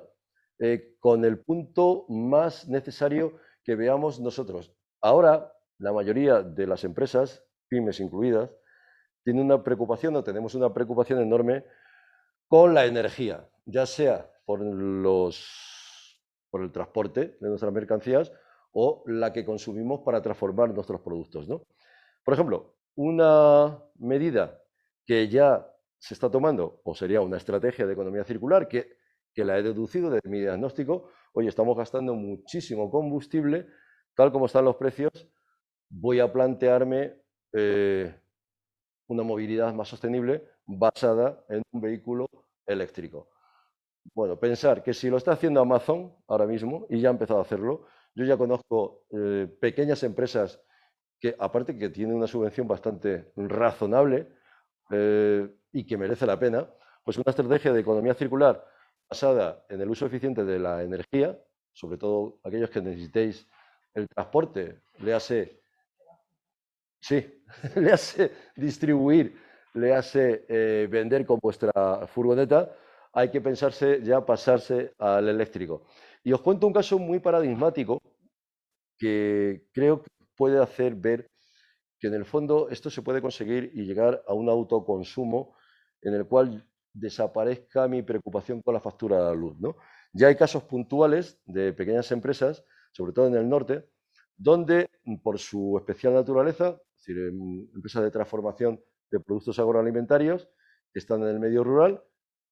[SPEAKER 1] con el punto más necesario que veamos nosotros. Ahora, la mayoría de las empresas, pymes incluidas, tiene una preocupación o tenemos una preocupación enorme con la energía, ya sea por el transporte de nuestras mercancías o la que consumimos para transformar nuestros productos, ¿no? Por ejemplo, una medida que ya se está tomando, o sería una estrategia de economía circular, que la he deducido de mi diagnóstico, oye, estamos gastando muchísimo combustible, tal como están los precios, voy a plantearme una movilidad más sostenible basada en un vehículo eléctrico. Bueno, pensar que si lo está haciendo Amazon ahora mismo, y ya ha empezado a hacerlo, yo ya conozco pequeñas empresas que, aparte que tienen una subvención bastante razonable y que merece la pena, pues una estrategia de economía circular basada en el uso eficiente de la energía, sobre todo aquellos que necesitéis el transporte, léase, sí, léase distribuir, léase vender con vuestra furgoneta, hay que pensarse ya pasarse al eléctrico. Y os cuento un caso muy paradigmático que creo que puede hacer ver que en el fondo esto se puede conseguir y llegar a un autoconsumo en el cual desaparezca mi preocupación con la factura de la luz, ¿no? Ya hay casos puntuales de pequeñas empresas, sobre todo en el norte, donde por su especial naturaleza, es decir, empresas de transformación de productos agroalimentarios que están en el medio rural,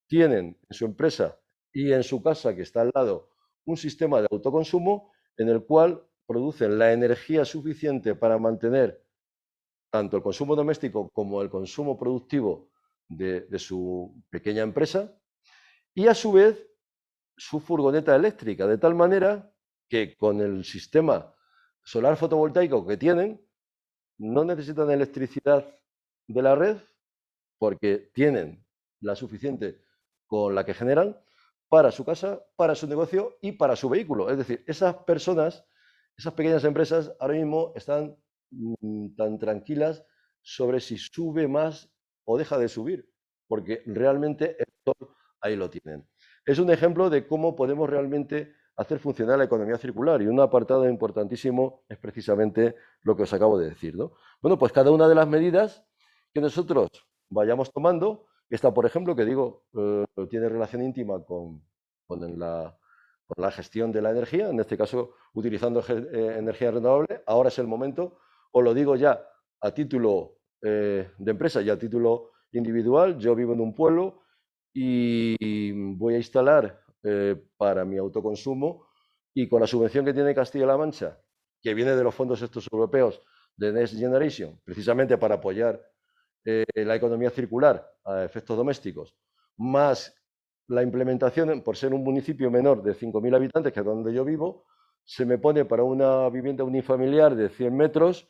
[SPEAKER 1] tienen en su empresa y en su casa que está al lado un sistema de autoconsumo en el cual producen la energía suficiente para mantener tanto el consumo doméstico como el consumo productivo de su pequeña empresa y a su vez su furgoneta eléctrica, de tal manera que con el sistema solar fotovoltaico que tienen no necesitan electricidad de la red porque tienen la suficiente con la que generan para su casa, para su negocio y para su vehículo. Es decir, esas personas, esas pequeñas empresas ahora mismo están tan tranquilas sobre si sube más o deja de subir, porque realmente el motor ahí lo tienen. Es un ejemplo de cómo podemos realmente hacer funcionar la economía circular y un apartado importantísimo es precisamente lo que os acabo de decir, ¿no? Bueno, pues cada una de las medidas que nosotros vayamos tomando, esta, por ejemplo, que digo, tiene relación íntima con la gestión de la energía, en este caso utilizando energía renovable, ahora es el momento, os lo digo ya a título de empresa y a título individual, yo vivo en un pueblo y voy a instalar para mi autoconsumo y con la subvención que tiene Castilla-La Mancha, que viene de los fondos estos europeos de Next Generation, precisamente para apoyar la economía circular a efectos domésticos, más la implementación, por ser un municipio menor de 5.000 habitantes, que es donde yo vivo, se me pone para una vivienda unifamiliar de 100 metros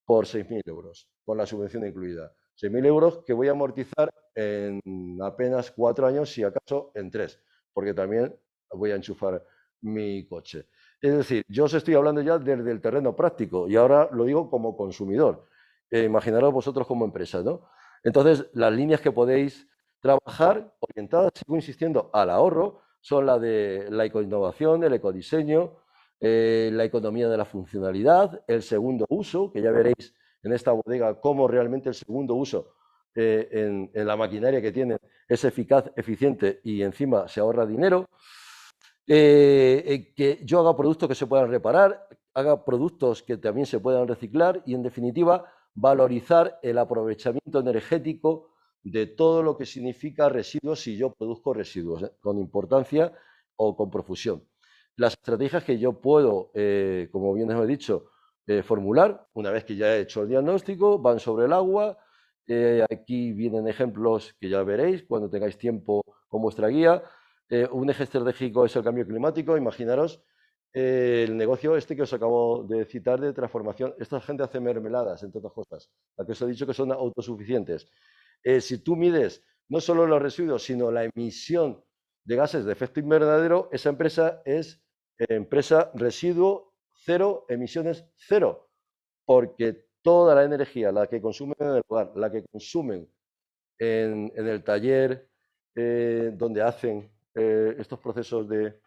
[SPEAKER 1] por 6.000 euros, con la subvención incluida. 6.000 euros que voy a amortizar en apenas 4 años, si acaso en 3, porque también voy a enchufar mi coche. Es decir, yo os estoy hablando ya desde el terreno práctico y ahora lo digo como consumidor. Imaginaros vosotros como empresa, ¿no? Entonces, las líneas que podéis trabajar orientadas, sigo insistiendo, al ahorro, son la de la ecoinnovación, el ecodiseño, la economía de la funcionalidad, el segundo uso, que ya veréis en esta bodega cómo realmente el segundo uso en la maquinaria que tienen es eficaz, eficiente y encima se ahorra dinero. Que yo haga productos que se puedan reparar, haga productos que también se puedan reciclar y, en definitiva, valorizar el aprovechamiento energético de todo lo que significa residuos si yo produzco residuos, con importancia o con profusión. Las estrategias que yo puedo, como bien os he dicho, formular, una vez que ya he hecho el diagnóstico, van sobre el agua. Aquí vienen ejemplos que ya veréis cuando tengáis tiempo con vuestra guía. Un eje estratégico es el cambio climático. Imaginaros el negocio este que os acabo de citar de transformación. Esta gente hace mermeladas, entre otras cosas, la que os he dicho que son autosuficientes. Si tú mides no solo los residuos, sino la emisión de gases de efecto invernadero, esa empresa es empresa residuo cero, emisiones cero, porque toda la energía, la que consumen en el hogar, la que consumen en el taller donde hacen estos procesos de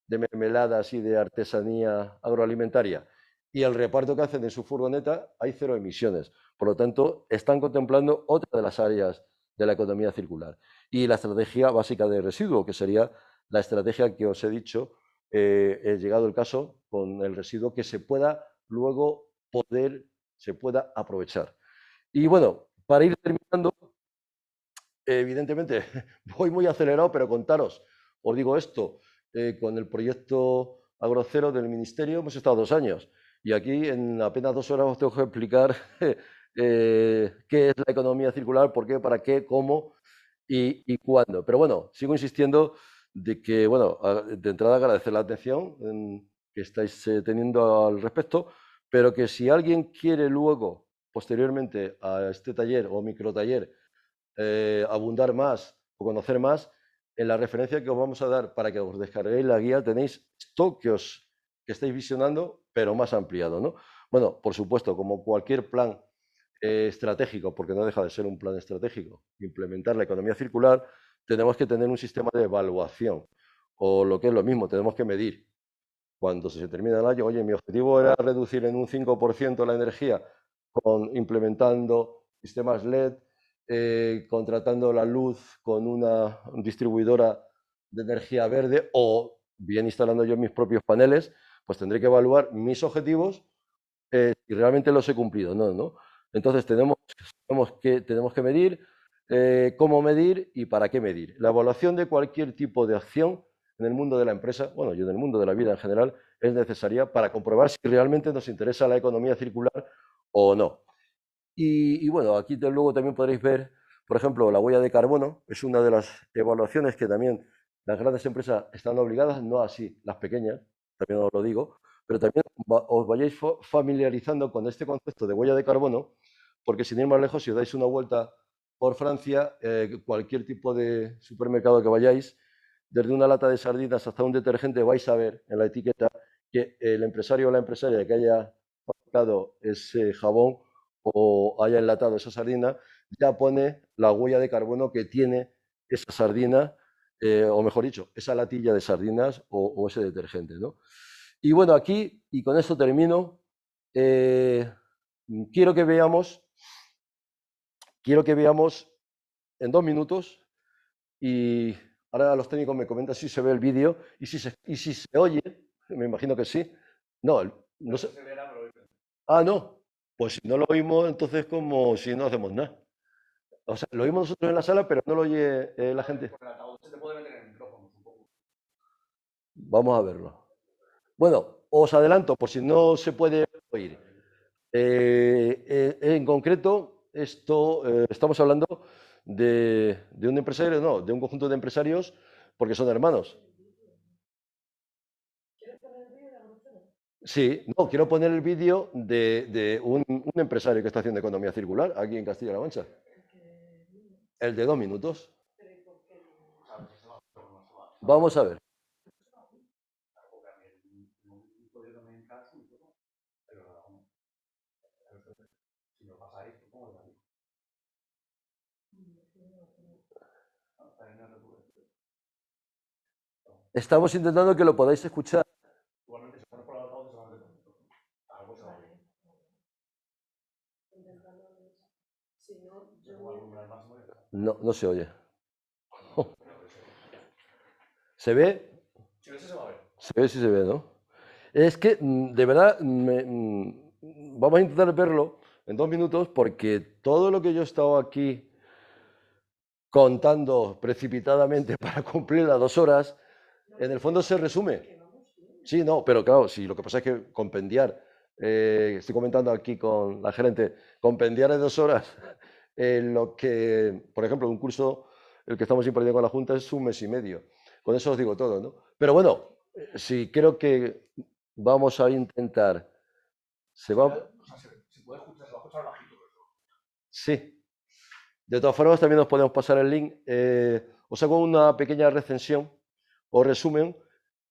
[SPEAKER 1] mermeladas y de artesanía agroalimentaria y el reparto que hacen en su furgoneta, hay cero emisiones. Por lo tanto, están contemplando otra de las áreas de la economía circular. Y la estrategia básica de residuo, que sería la estrategia que os he dicho, llegado el caso, con el residuo que se pueda luego se pueda aprovechar. Y bueno, para ir terminando, evidentemente voy muy acelerado, pero contaros, os digo esto, con el proyecto Agrocero del Ministerio hemos estado 2 años y aquí en apenas 2 horas os tengo que explicar qué es la economía circular, por qué, para qué, cómo y cuándo. Pero bueno, sigo insistiendo de que, bueno, de entrada agradecer la atención que estáis teniendo al respecto, pero que si alguien quiere luego, posteriormente a este taller o microtaller, abundar más o conocer más, en la referencia que os vamos a dar para que os descarguéis la guía tenéis esto que estáis visionando, pero más ampliado, ¿no? Bueno, por supuesto, como cualquier plan estratégico, porque no deja de ser un plan estratégico, implementar la economía circular, tenemos que tener un sistema de evaluación, o lo que es lo mismo, tenemos que medir. Cuando se termina el año, oye, mi objetivo era reducir en un 5% la energía implementando sistemas LED, contratando la luz con una distribuidora de energía verde o bien instalando yo mis propios paneles, pues tendré que evaluar mis objetivos si realmente los he cumplido. No. Entonces tenemos que medir, cómo medir y para qué medir. La evaluación de cualquier tipo de acción en el mundo de la empresa, bueno, y en el mundo de la vida en general, es necesaria para comprobar si realmente nos interesa la economía circular o no. Y bueno, aquí luego también podréis ver, por ejemplo, la huella de carbono, es una de las evaluaciones que también las grandes empresas están obligadas, no así las pequeñas, también os lo digo, pero también os vayáis familiarizando con este concepto de huella de carbono, porque sin ir más lejos, si os dais una vuelta por Francia, cualquier tipo de supermercado que vayáis, desde una lata de sardinas hasta un detergente, vais a ver en la etiqueta que el empresario o la empresaria que haya fabricado ese jabón o haya enlatado esa sardina, ya pone la huella de carbono que tiene esa sardina, o mejor dicho, esa latilla de sardinas o ese detergente, ¿no? Y bueno, aquí, y con esto termino, quiero que veamos en 2 minutos, y ahora los técnicos me comentan si se ve el vídeo y si se oye, me imagino que sí. No, no se... Ah, no. Pues si no lo oímos, entonces como si no hacemos nada. O sea, lo oímos nosotros en la sala, pero no lo oye la gente. Vamos a verlo. Bueno, os adelanto, por si no se puede oír. En concreto, estamos hablando de un empresario, no, de un conjunto de empresarios, porque son hermanos. Sí, no, quiero poner el vídeo de un empresario que está haciendo economía circular aquí en Castilla-La Mancha. El de 2 minutos. Vamos a ver. Estamos intentando que lo podáis escuchar. No, no se oye. ¿Se ve? Se ve, sí se ve, ¿no? Es que, de verdad, vamos a intentar verlo en 2 minutos porque todo lo que yo he estado aquí contando precipitadamente para cumplir las 2 horas, en el fondo se resume. Sí, no, pero claro, sí, lo que pasa es que compendiar, estoy comentando aquí con la gerente, compendiar en 2 horas lo que, por ejemplo, un curso, el que estamos impartiendo con la Junta es 1 mes y medio. Con eso os digo todo, ¿no? Pero bueno, sí, creo que vamos a intentar. Se va. Se puede escuchar, se va a escuchar bajito. Sí. De todas formas, también os podemos pasar el link. Os hago una pequeña recensión o resumen.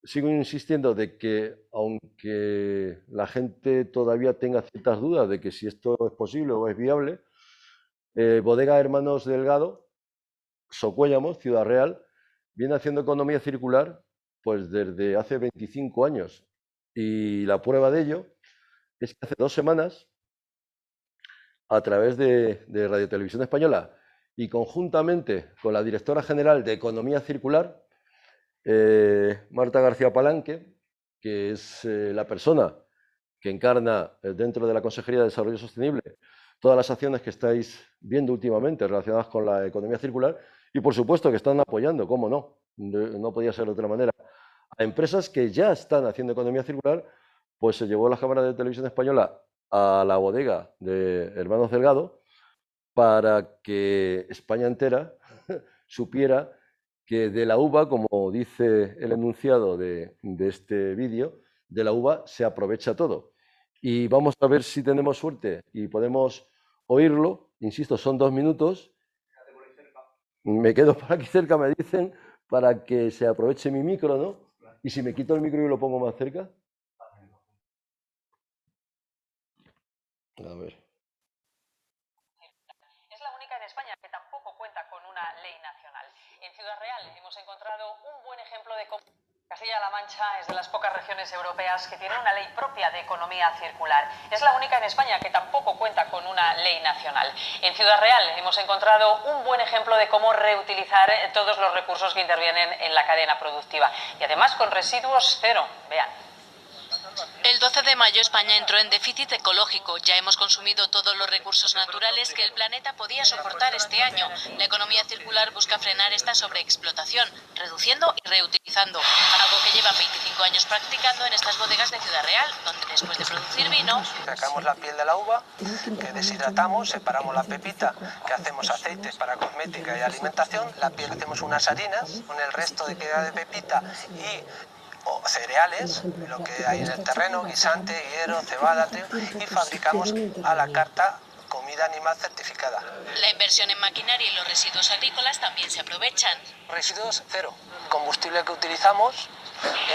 [SPEAKER 1] Sigo insistiendo de que, aunque la gente todavía tenga ciertas dudas de que si esto es posible o es viable, Bodega Hermanos Delgado, Socuéllamos, Ciudad Real, viene haciendo economía circular pues desde hace 25 años. Y la prueba de ello es que hace 2 semanas a través de Radio Televisión Española y conjuntamente con la directora general de Economía Circular, Marta García Palanque, que es la persona que encarna dentro de la Consejería de Desarrollo Sostenible todas las acciones que estáis viendo últimamente relacionadas con la economía circular y, por supuesto, que están apoyando, cómo no, no podía ser de otra manera, a empresas que ya están haciendo economía circular. Pues se llevó la Cámara de Televisión Española a la bodega de Hermanos Delgado para que España entera supiera que de la uva, como dice el enunciado de este vídeo, de la uva se aprovecha todo. Y vamos a ver si tenemos suerte y podemos oírlo. Insisto, son 2 minutos. Me quedo por aquí cerca, me dicen, para que se aproveche mi micro, ¿no? Y si me quito el micro y lo pongo más cerca. A ver.
[SPEAKER 2] Es la única en España que tampoco cuenta con una ley nacional. En Ciudad Real hemos encontrado un buen ejemplo de cómo Castilla-La Mancha es de las pocas regiones europeas que tiene una ley propia de economía circular. Es la única en España que tampoco cuenta con una ley nacional. En Ciudad Real hemos encontrado un buen ejemplo de cómo reutilizar todos los recursos que intervienen en la cadena productiva. Y además con residuos cero. Vean.
[SPEAKER 3] El 12 de mayo España entró en déficit ecológico. Ya hemos consumido todos los recursos naturales que el planeta podía soportar este año. La economía circular busca frenar esta sobreexplotación, reduciendo y reutilizando. Algo que llevan 25 años practicando en estas bodegas de Ciudad Real, donde después de producir vino...
[SPEAKER 4] Sacamos la piel de la uva, que deshidratamos, separamos la pepita, que hacemos aceites para cosmética y alimentación. La piel hacemos unas harinas, con el resto de queda de pepita y cereales, lo que hay en el terreno, guisante, hierro, cebada, trigo, y fabricamos a la carta comida animal certificada.
[SPEAKER 3] La inversión en maquinaria y los residuos agrícolas también se aprovechan.
[SPEAKER 4] Residuos cero. El combustible que utilizamos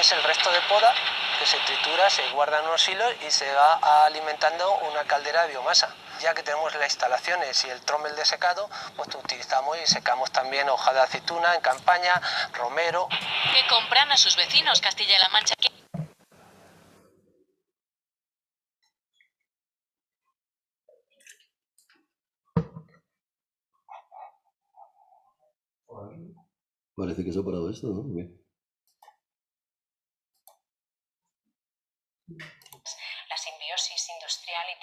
[SPEAKER 4] es el resto de poda que se tritura, se guarda en unos hilos y se va alimentando una caldera de biomasa. Ya que tenemos las instalaciones y el trommel de secado, pues utilizamos y secamos también hoja de aceituna en campaña, romero.
[SPEAKER 3] Que compran a sus vecinos Castilla-La Mancha.
[SPEAKER 1] Parece que se ha parado esto, ¿no? Bien.
[SPEAKER 3] La simbiosis industrial y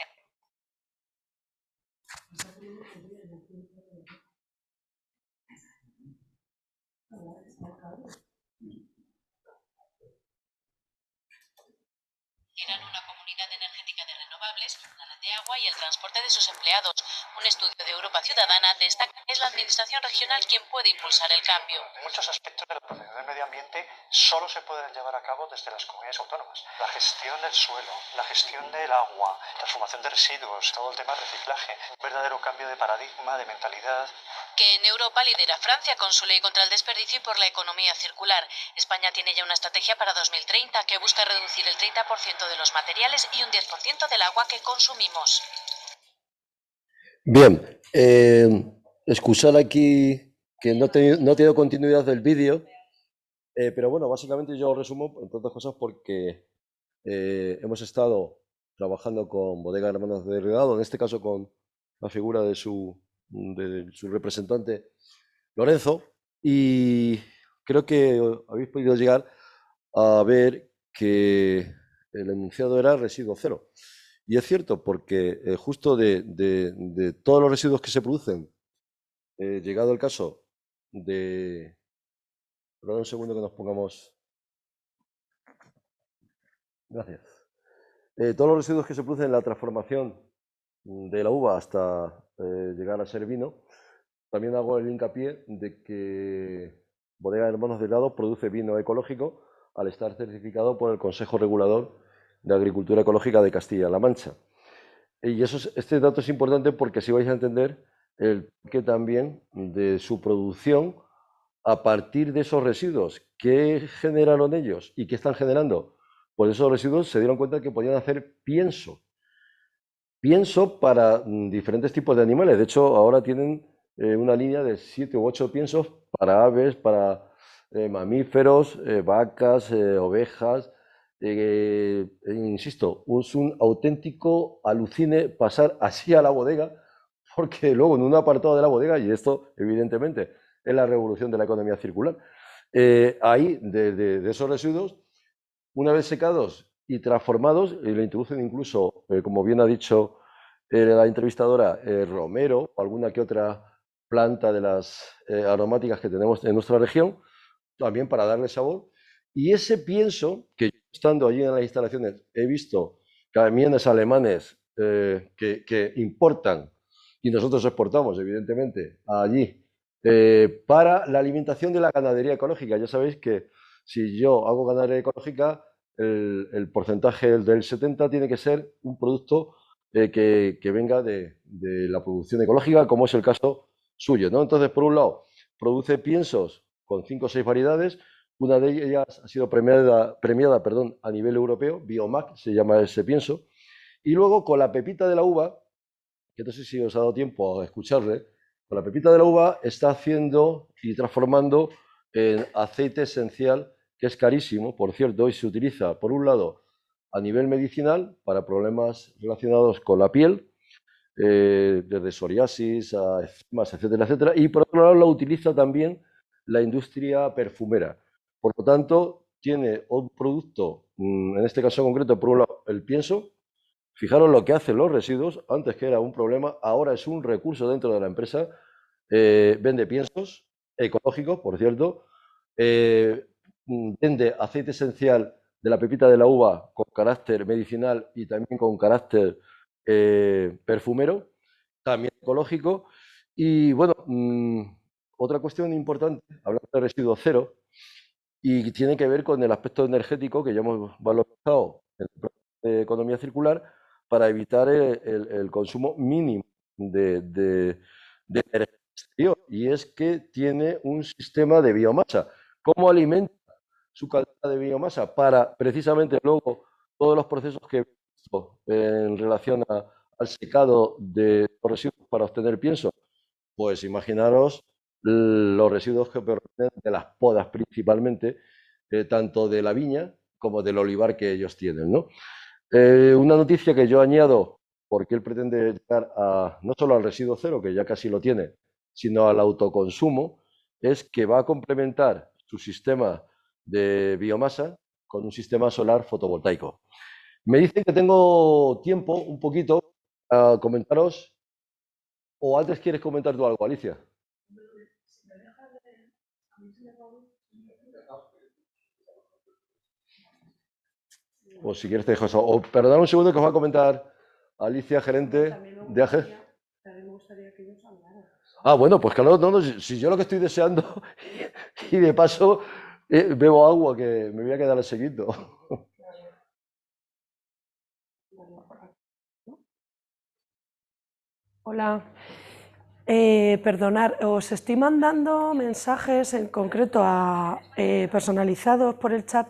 [SPEAKER 3] eran una comunidad energética de renovables, la red de agua y el transporte de sus empleados. Un estudio de Europa Ciudadana destaca que es la administración regional quien puede impulsar el cambio.
[SPEAKER 5] Muchos aspectos de la protección del medio ambiente solo se pueden llevar a cabo desde las comunidades autónomas. La gestión del suelo, la gestión del agua, transformación de residuos, todo el tema de reciclaje, un verdadero cambio de paradigma, de mentalidad.
[SPEAKER 3] Que en Europa lidera Francia con su ley contra el desperdicio y por la economía circular. España tiene ya una estrategia para 2030 que busca reducir el 30% de los materiales y un 10% del agua que consumimos.
[SPEAKER 1] Bien, excusar aquí que no he tenido continuidad del vídeo, pero bueno, básicamente yo lo resumo, entre otras cosas, porque hemos estado trabajando con Bodega Hermanos Delgado, en este caso con la figura de su representante Lorenzo, y creo que habéis podido llegar a ver que el enunciado era residuo cero. Y es cierto, porque justo de todos los residuos que se producen, llegado el caso de... Perdón un segundo que nos pongamos... Gracias. Todos los residuos que se producen en la transformación de la uva hasta llegar a ser vino, también hago el hincapié de que Bodega Hermanos Delgado produce vino ecológico al estar certificado por el Consejo Regulador de Agricultura Ecológica de Castilla-La Mancha. Y este dato es importante porque así vais a entender el que también de su producción a partir de esos residuos. ¿Qué generaron ellos y qué están generando? Pues esos residuos se dieron cuenta que podían hacer pienso. Pienso para diferentes tipos de animales. De hecho, ahora tienen una línea de 7 u 8 piensos para aves, para mamíferos, vacas, ovejas, insisto, es un auténtico alucine pasar así a la bodega, porque luego en un apartado de la bodega, y esto evidentemente es la revolución de la economía circular, ahí de esos residuos, una vez secados y transformados, le introducen incluso, como bien ha dicho la entrevistadora, romero o alguna que otra planta de las aromáticas que tenemos en nuestra región, también para darle sabor. Y ese pienso, que yo estando allí en las instalaciones he visto camiones alemanes que importan y nosotros exportamos, evidentemente, allí para la alimentación de la ganadería ecológica. Ya sabéis que si yo hago ganadería ecológica, el porcentaje del 70 tiene que ser un producto que venga de la producción ecológica, como es el caso suyo, ¿no? Entonces, por un lado, produce piensos con 5 o 6 variedades. Una de ellas ha sido premiada a nivel europeo, Biomac se llama ese pienso. Y luego con la pepita de la uva, que no sé si os ha dado tiempo a escucharle, con la pepita de la uva está haciendo y transformando en aceite esencial, que es carísimo, por cierto, y se utiliza, por un lado, a nivel medicinal para problemas relacionados con la piel, desde psoriasis a eczemas, etcétera, etcétera, y por otro lado lo utiliza también la industria perfumera. Por lo tanto, tiene un producto, en este caso concreto, por un lado, el pienso. Fijaros lo que hacen los residuos, antes que era un problema, ahora es un recurso dentro de la empresa. Vende piensos ecológicos, por cierto, vende aceite esencial de la pepita de la uva con carácter medicinal y también con carácter perfumero, también ecológico. Y bueno, otra cuestión importante, hablando de residuo cero, y tiene que ver con el aspecto energético que ya hemos valorizado en el plan de economía circular para evitar el consumo mínimo de energía exterior. Y es que tiene un sistema de biomasa. ¿Cómo alimenta su calidad de biomasa? Para precisamente luego todos los procesos que he visto en relación al secado de los residuos para obtener pienso. Pues imaginaros los residuos que provienen de las podas principalmente, tanto de la viña como del olivar que ellos tienen, ¿no? Una noticia que yo añado, porque él pretende llegar no solo al residuo cero, que ya casi lo tiene, sino al autoconsumo, es que va a complementar su sistema de biomasa con un sistema solar fotovoltaico. Me dicen que tengo tiempo un poquito a comentaros, o antes quieres comentar tú algo, Alicia. O si quieres te dejo eso. O perdón un segundo que os va a comentar Alicia, gerente de AG.
[SPEAKER 6] También me gustaría que ellos hablaran.
[SPEAKER 1] Ah, bueno, pues claro, no, si yo lo que estoy deseando y de paso bebo agua, que me voy a quedar al seguito.
[SPEAKER 6] Hola. Perdonad, os estoy mandando mensajes en concreto personalizados por el chat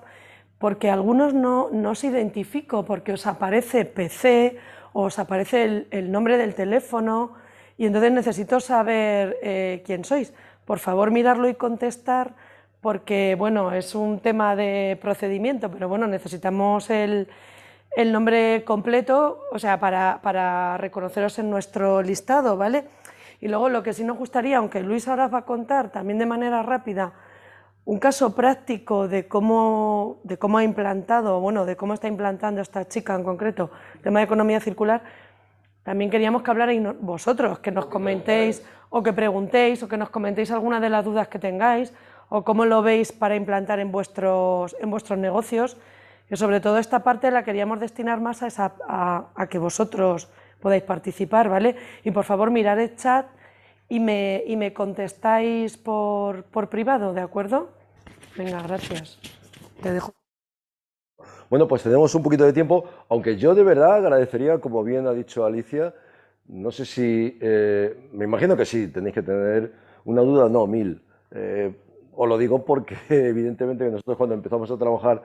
[SPEAKER 6] porque algunos no os identifico porque os aparece PC, os aparece el nombre del teléfono y entonces necesito saber quién sois. Por favor, mirarlo y contestar porque, bueno, es un tema de procedimiento, pero bueno, necesitamos el nombre completo, o sea, para reconoceros en nuestro listado, ¿vale? Y luego lo que sí nos gustaría, aunque Luis ahora os va a contar también de manera rápida un caso práctico de cómo ha implantado, bueno, de cómo está implantando esta chica en concreto el tema de economía circular, también queríamos que hablarais vosotros, que nos comentéis o que preguntéis o que nos comentéis algunas de las dudas que tengáis o cómo lo veis para implantar en vuestros negocios. Y sobre todo esta parte la queríamos destinar más a que vosotros podáis participar, ¿vale? Y por favor mirad el chat y me contestáis por privado, ¿de acuerdo? Venga, gracias. Te dejo.
[SPEAKER 1] Bueno, pues tenemos un poquito de tiempo, aunque yo de verdad agradecería, como bien ha dicho Alicia, no sé si, me imagino que sí, tenéis que tener una duda, no, 1000. Os lo digo porque evidentemente que nosotros cuando empezamos a trabajar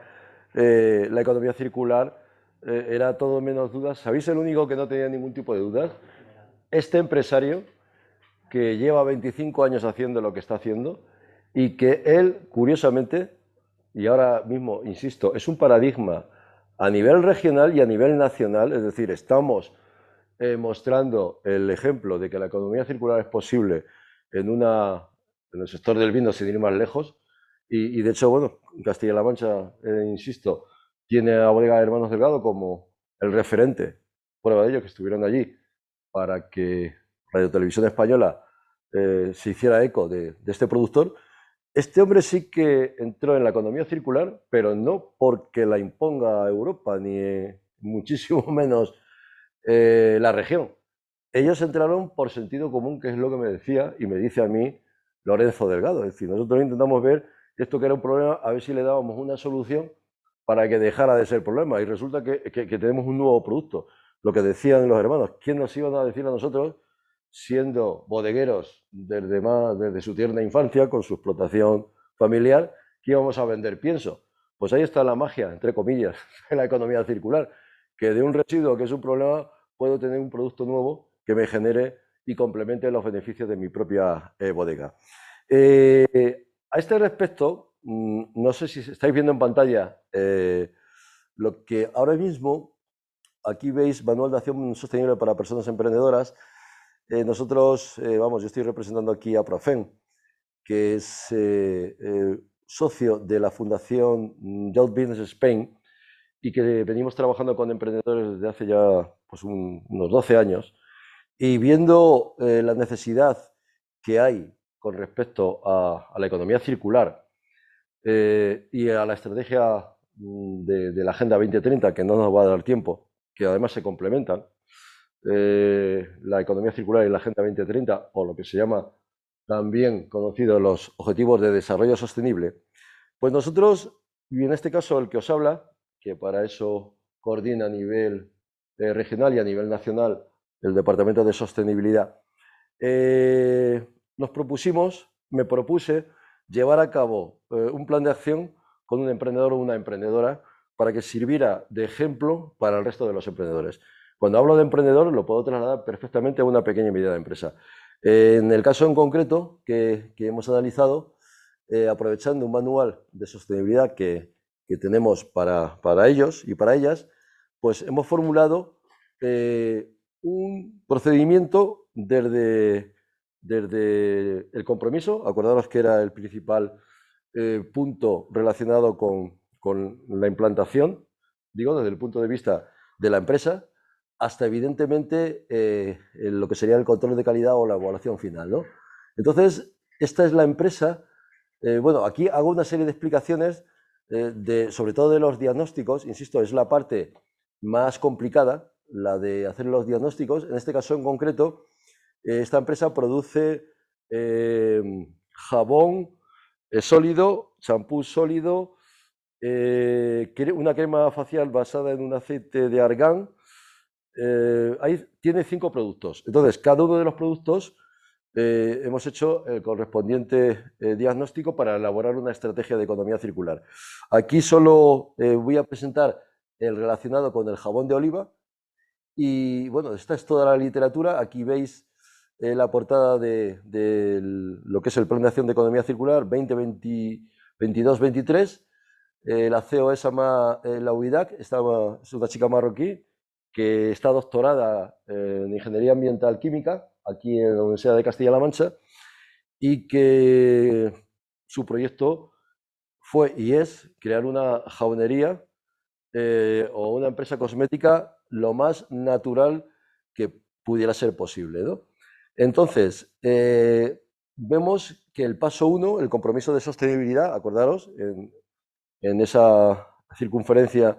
[SPEAKER 1] la economía circular era todo menos dudas. ¿Sabéis el único que no tenía ningún tipo de dudas? Este empresario que lleva 25 años haciendo lo que está haciendo y que él, curiosamente, y ahora mismo, insisto, es un paradigma a nivel regional y a nivel nacional, es decir, estamos mostrando el ejemplo de que la economía circular es posible en el sector del vino, sin ir más lejos, y de hecho, bueno, Castilla-La Mancha, insisto, tiene a Bodega de Hermanos Delgado como el referente, prueba de ello, que estuvieron allí para que Radio Televisión Española se hiciera eco de este productor. Este hombre sí que entró en la economía circular, pero no porque la imponga Europa, ni muchísimo menos la región. Ellos entraron por sentido común, que es lo que me decía y me dice a mí Lorenzo Delgado. Es decir, nosotros intentamos ver esto que era un problema, a ver si le dábamos una solución para que dejara de ser problema. Y resulta que tenemos un nuevo producto. Lo que decían los hermanos, ¿quién nos iban a decir a nosotros, siendo bodegueros desde su tierna infancia, con su explotación familiar, que íbamos a vender pienso? Pues ahí está la magia, entre comillas, de la economía circular, que de un residuo que es un problema puedo tener un producto nuevo que me genere y complemente los beneficios de mi propia bodega. A este respecto, no sé si estáis viendo en pantalla lo que ahora mismo, aquí veis Manual de Acción Sostenible para Personas Emprendedoras. Nosotros, yo estoy representando aquí a Profen, que es socio de la Fundación Youth Business Spain, y que venimos trabajando con emprendedores desde hace ya pues, unos 12 años, y viendo la necesidad que hay con respecto a la economía circular y a la estrategia de la Agenda 2030, que no nos va a dar tiempo, que además se complementan, la economía circular y la Agenda 2030, o lo que se llama también conocido los Objetivos de Desarrollo Sostenible, pues nosotros, y en este caso el que os habla, que para eso coordina a nivel regional y a nivel nacional el Departamento de Sostenibilidad, me propuse llevar a cabo un plan de acción con un emprendedor o una emprendedora para que sirviera de ejemplo para el resto de los emprendedores. Cuando hablo de emprendedor lo puedo trasladar perfectamente a una pequeña y mediana empresa. En el caso en concreto que hemos analizado, aprovechando un manual de sostenibilidad que tenemos para ellos y para ellas, pues hemos formulado un procedimiento desde el compromiso. Acordaros que era el principal punto relacionado con la implantación, digo, desde el punto de vista de la empresa, hasta evidentemente lo que sería el control de calidad o la evaluación final, ¿no? Entonces, esta es la empresa. Bueno, aquí hago una serie de explicaciones sobre todo de los diagnósticos. Insisto, es la parte más complicada, la de hacer los diagnósticos. En este caso en concreto, esta empresa produce jabón sólido, champú sólido, una crema facial basada en un aceite de argán. Ahí tiene 5 productos. Entonces, cada uno de los productos hemos hecho el correspondiente diagnóstico para elaborar una estrategia de economía circular. Aquí solo voy a presentar el relacionado con el jabón de oliva. Y bueno, esta es toda la literatura. Aquí veis la portada de lo que es el Plan de Acción de Economía Circular 2022-23. La CEO es Ama Laouidak, es una chica marroquí que está doctorada en Ingeniería Ambiental Química aquí en la Universidad de Castilla-La Mancha, y que su proyecto fue y es crear una jabonería o una empresa cosmética lo más natural que pudiera ser posible, ¿no? Entonces, vemos que el paso 1, el compromiso de sostenibilidad, acordaros, en esa circunferencia,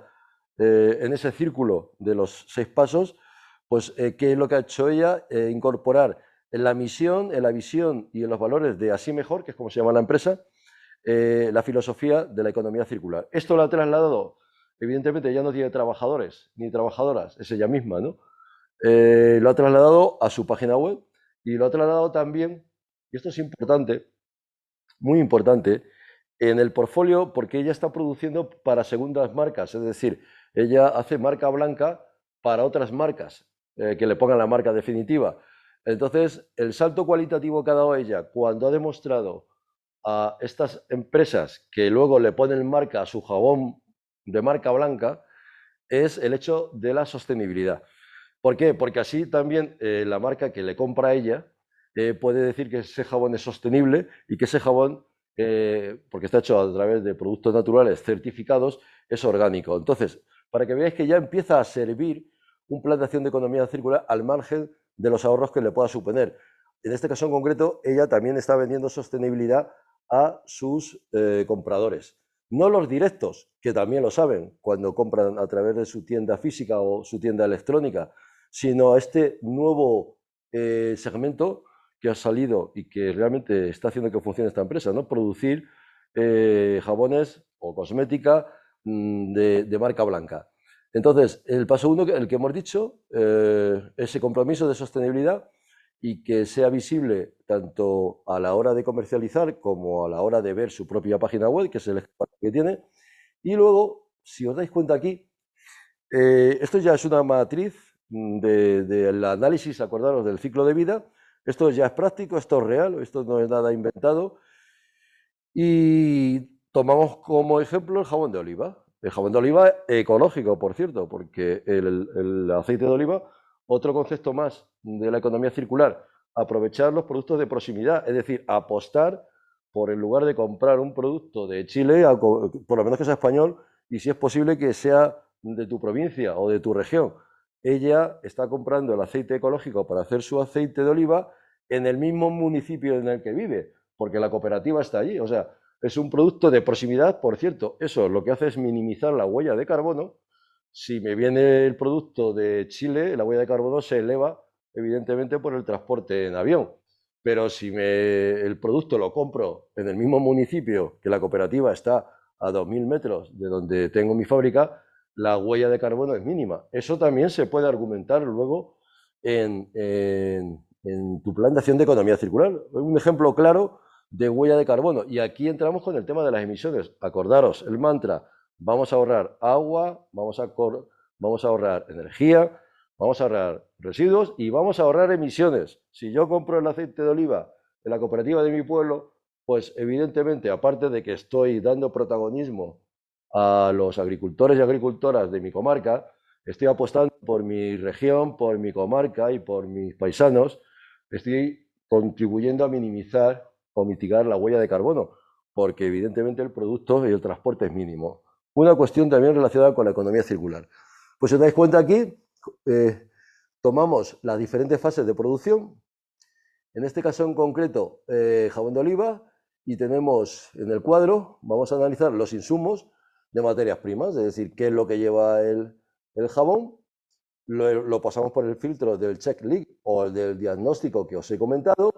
[SPEAKER 1] en ese círculo de los 6 pasos, pues ¿qué es lo que ha hecho ella? Incorporar en la misión, en la visión y en los valores de Así Mejor, que es como se llama la empresa, la filosofía de la economía circular. Esto lo ha trasladado, evidentemente ya no tiene trabajadores ni trabajadoras, es ella misma, ¿no? Lo ha trasladado a su página web y lo ha trasladado también, y esto es importante, muy importante, en el portfolio, porque ella está produciendo para segundas marcas, es decir, ella hace marca blanca para otras marcas que le pongan la marca definitiva. Entonces, el salto cualitativo que ha dado ella cuando ha demostrado a estas empresas que luego le ponen marca a su jabón de marca blanca, es el hecho de la sostenibilidad. ¿Por qué? Porque así también la marca que le compra a ella puede decir que ese jabón es sostenible y que ese jabón, porque está hecho a través de productos naturales certificados, es orgánico. Entonces, para que veáis que ya empieza a servir un plan de acción de economía circular al margen de los ahorros que le pueda suponer. En este caso en concreto, ella también está vendiendo sostenibilidad a sus compradores. No los directos, que también lo saben cuando compran a través de su tienda física o su tienda electrónica, sino a este nuevo segmento que ha salido y que realmente está haciendo que funcione esta empresa, ¿no? Producir jabones o cosmética de marca blanca. Entonces, el paso 1, el que hemos dicho, ese compromiso de sostenibilidad y que sea visible tanto a la hora de comercializar como a la hora de ver su propia página web, que es el espacio que tiene. Y luego, si os dais cuenta aquí, esto ya es una matriz del análisis, acordaros, del ciclo de vida. Esto ya es práctico, esto es real, esto no es nada inventado. Y tomamos como ejemplo el jabón de oliva. El jabón de oliva ecológico, por cierto, porque el aceite de oliva, otro concepto más de la economía circular, aprovechar los productos de proximidad, es decir, apostar por en lugar de comprar un producto de Chile, por lo menos que sea español, y si es posible que sea de tu provincia o de tu región. Ella está comprando el aceite ecológico para hacer su aceite de oliva en el mismo municipio en el que vive, porque la cooperativa está allí. O sea, es un producto de proximidad, por cierto. Eso lo que hace es minimizar la huella de carbono. Si me viene el producto de Chile, la huella de carbono se eleva, evidentemente, por el transporte en avión. Pero si el producto lo compro en el mismo municipio que la cooperativa está a 2.000 metros de donde tengo mi fábrica, la huella de carbono es mínima. Eso también se puede argumentar luego en tu plan de acción de economía circular. Un ejemplo claro de huella de carbono. Y aquí entramos con el tema de las emisiones. Acordaros, el mantra, vamos a ahorrar agua, vamos a ahorrar energía, vamos a ahorrar residuos y vamos a ahorrar emisiones. Si yo compro el aceite de oliva en la cooperativa de mi pueblo, pues evidentemente, aparte de que estoy dando protagonismo a los agricultores y agricultoras de mi comarca, estoy apostando por mi región, por mi comarca y por mis paisanos, estoy contribuyendo a minimizar o mitigar la huella de carbono, porque evidentemente el producto y el transporte es mínimo. Una cuestión también relacionada con la economía circular. Pues si os dais cuenta aquí, tomamos las diferentes fases de producción, en este caso en concreto jabón de oliva, y tenemos en el cuadro, vamos a analizar los insumos de materias primas, es decir, qué es lo que lleva el jabón, lo pasamos por el filtro del checklist o el del diagnóstico que os he comentado,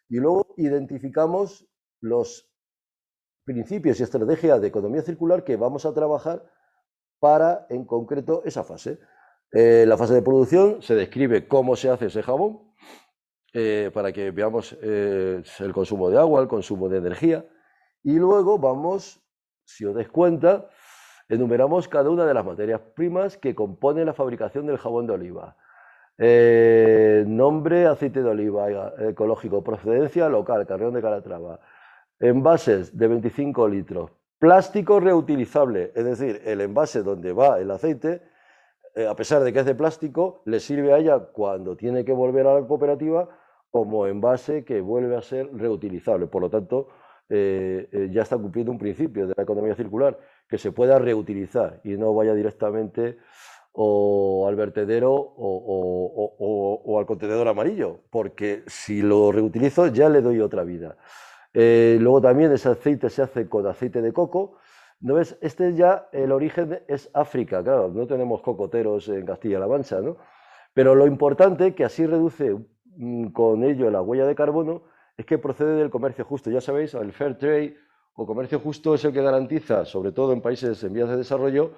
[SPEAKER 1] y luego identificamos los principios y estrategias de economía circular que vamos a trabajar para, en concreto, esa fase. La fase de producción se describe cómo se hace ese jabón, para que veamos el consumo de agua, el consumo de energía, y luego vamos, si os dais cuenta, enumeramos cada una de las materias primas que componen la fabricación del jabón de oliva. Nombre, aceite de oliva ecológico, procedencia local, Carrión de Calatrava. Envases de 25 litros. Plástico reutilizable, es decir, el envase donde va el aceite, a pesar de que es de plástico, le sirve a ella cuando tiene que volver a la cooperativa como envase que vuelve a ser reutilizable. Por lo tanto, ya está cumpliendo un principio de la economía circular, que se pueda reutilizar y no vaya directamente o al vertedero o al contenedor amarillo, porque si lo reutilizo ya le doy otra vida. Luego también ese aceite se hace con aceite de coco. ¿No ves? Este ya, el origen es África, claro, no tenemos cocoteros en Castilla-La Mancha, ¿no? Pero lo importante, que así reduce con ello la huella de carbono, es que procede del comercio justo. Ya sabéis, el fair trade o comercio justo es el que garantiza, sobre todo en países en vías de desarrollo,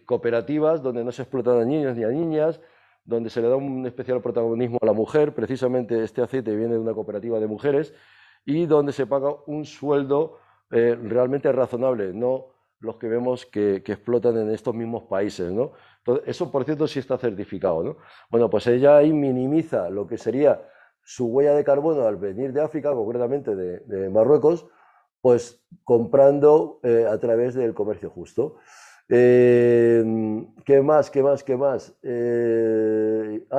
[SPEAKER 1] cooperativas donde no se explotan a niños ni a niñas, donde se le da un especial protagonismo a la mujer. Precisamente este aceite viene de una cooperativa de mujeres y donde se paga un sueldo realmente razonable, no los que vemos que explotan en estos mismos países, ¿no? Entonces, eso, por cierto, sí está certificado, ¿no? Bueno, pues ella ahí minimiza lo que sería su huella de carbono al venir de África, concretamente de Marruecos, pues comprando a través del comercio justo. ¿Qué más?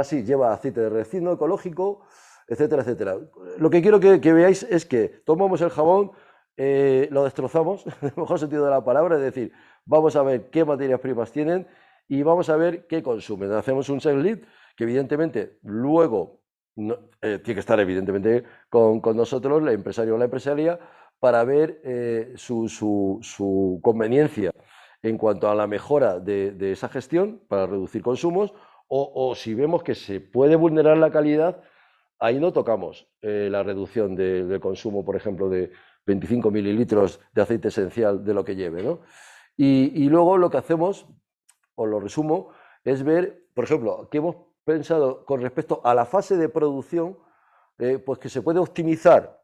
[SPEAKER 1] Sí, lleva aceite de resino ecológico, etcétera, etcétera. Lo que quiero que veáis es que tomamos el jabón, lo destrozamos, en el mejor sentido de la palabra, es decir, vamos a ver qué materias primas tienen y vamos a ver qué consumen. Hacemos un checklist que evidentemente luego tiene que estar evidentemente con nosotros, el empresario o la empresaria, para ver su conveniencia en cuanto a la mejora de esa gestión para reducir consumos o si vemos que se puede vulnerar la calidad, ahí no tocamos la reducción del consumo, por ejemplo, de 25 mililitros de aceite esencial de lo que lleve, ¿no? Y luego lo que hacemos, os lo resumo, es ver, por ejemplo, qué hemos pensado con respecto a la fase de producción, pues que se puede optimizar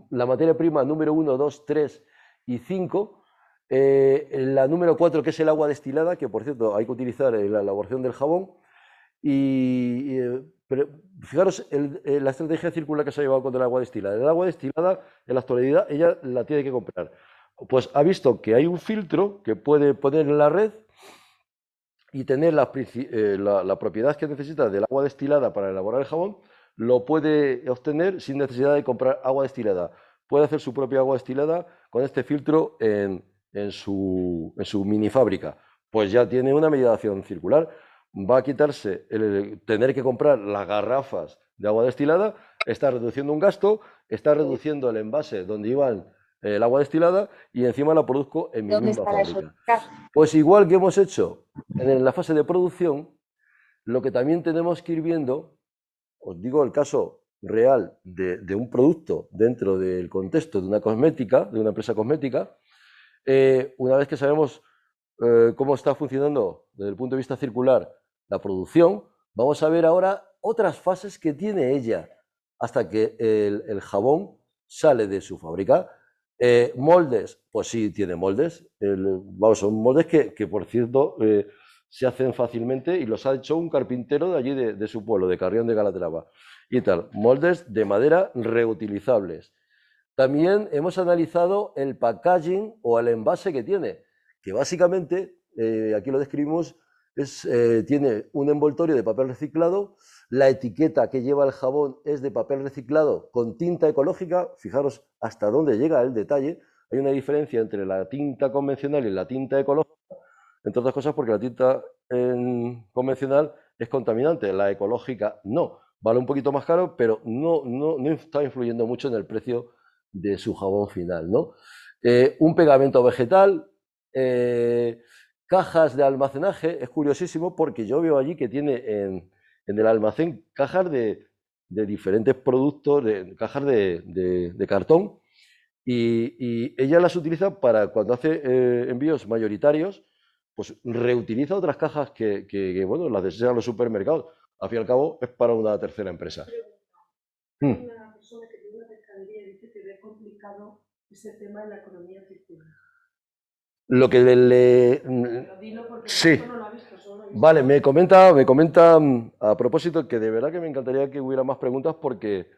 [SPEAKER 1] la materia prima número 1, 2, 3 y 5, la número 4, que es el agua destilada, que por cierto hay que utilizar en la elaboración del jabón, pero fijaros la estrategia circular que se ha llevado con el agua destilada. El agua destilada, en la actualidad, ella la tiene que comprar. Pues ha visto que hay un filtro que puede poner en la red y tener la propiedad que necesita del agua destilada para elaborar el jabón, lo puede obtener sin necesidad de comprar agua destilada. Puede hacer su propia agua destilada con este filtro en su mini fábrica. Pues ya tiene una medidación circular. Va a quitarse el tener que comprar las garrafas de agua destilada, está reduciendo un gasto, está reduciendo el envase donde iban el agua destilada y encima la produzco en mi misma fábrica. Pues igual que hemos hecho en la fase de producción, lo que también tenemos que ir viendo, os digo el caso real de un producto dentro del contexto de una cosmética, de una empresa cosmética, una vez que sabemos cómo está funcionando desde el punto de vista circular la producción, vamos a ver ahora otras fases que tiene ella hasta que el jabón sale de su fábrica. Moldes, pues sí tiene moldes, son moldes que por cierto se hacen fácilmente y los ha hecho un carpintero de allí de su pueblo, de Carrión de Calatrava y tal, moldes de madera reutilizables. También hemos analizado el packaging o el envase que tiene, que básicamente, aquí lo describimos, tiene un envoltorio de papel reciclado, la etiqueta que lleva el jabón es de papel reciclado con tinta ecológica, fijaros hasta dónde llega el detalle, hay una diferencia entre la tinta convencional y la tinta ecológica, entre otras cosas porque la tinta convencional es contaminante, la ecológica no, vale un poquito más caro, pero no está influyendo mucho en el precio de su jabón final, ¿no? Un pegamento vegetal, cajas de almacenaje, es curiosísimo porque yo veo allí que tiene en el almacén cajas de diferentes productos, cajas de cartón, y ella las utiliza para cuando hace envíos mayoritarios, pues reutiliza otras cajas que bueno, las desean los supermercados. Al fin y al cabo es para una tercera empresa.
[SPEAKER 6] Una persona que tiene una pescadería y dice que ve complicado ese tema en la economía circular.
[SPEAKER 1] Lo que sí. Vale, me comenta a propósito que de verdad que me encantaría que hubiera más preguntas porque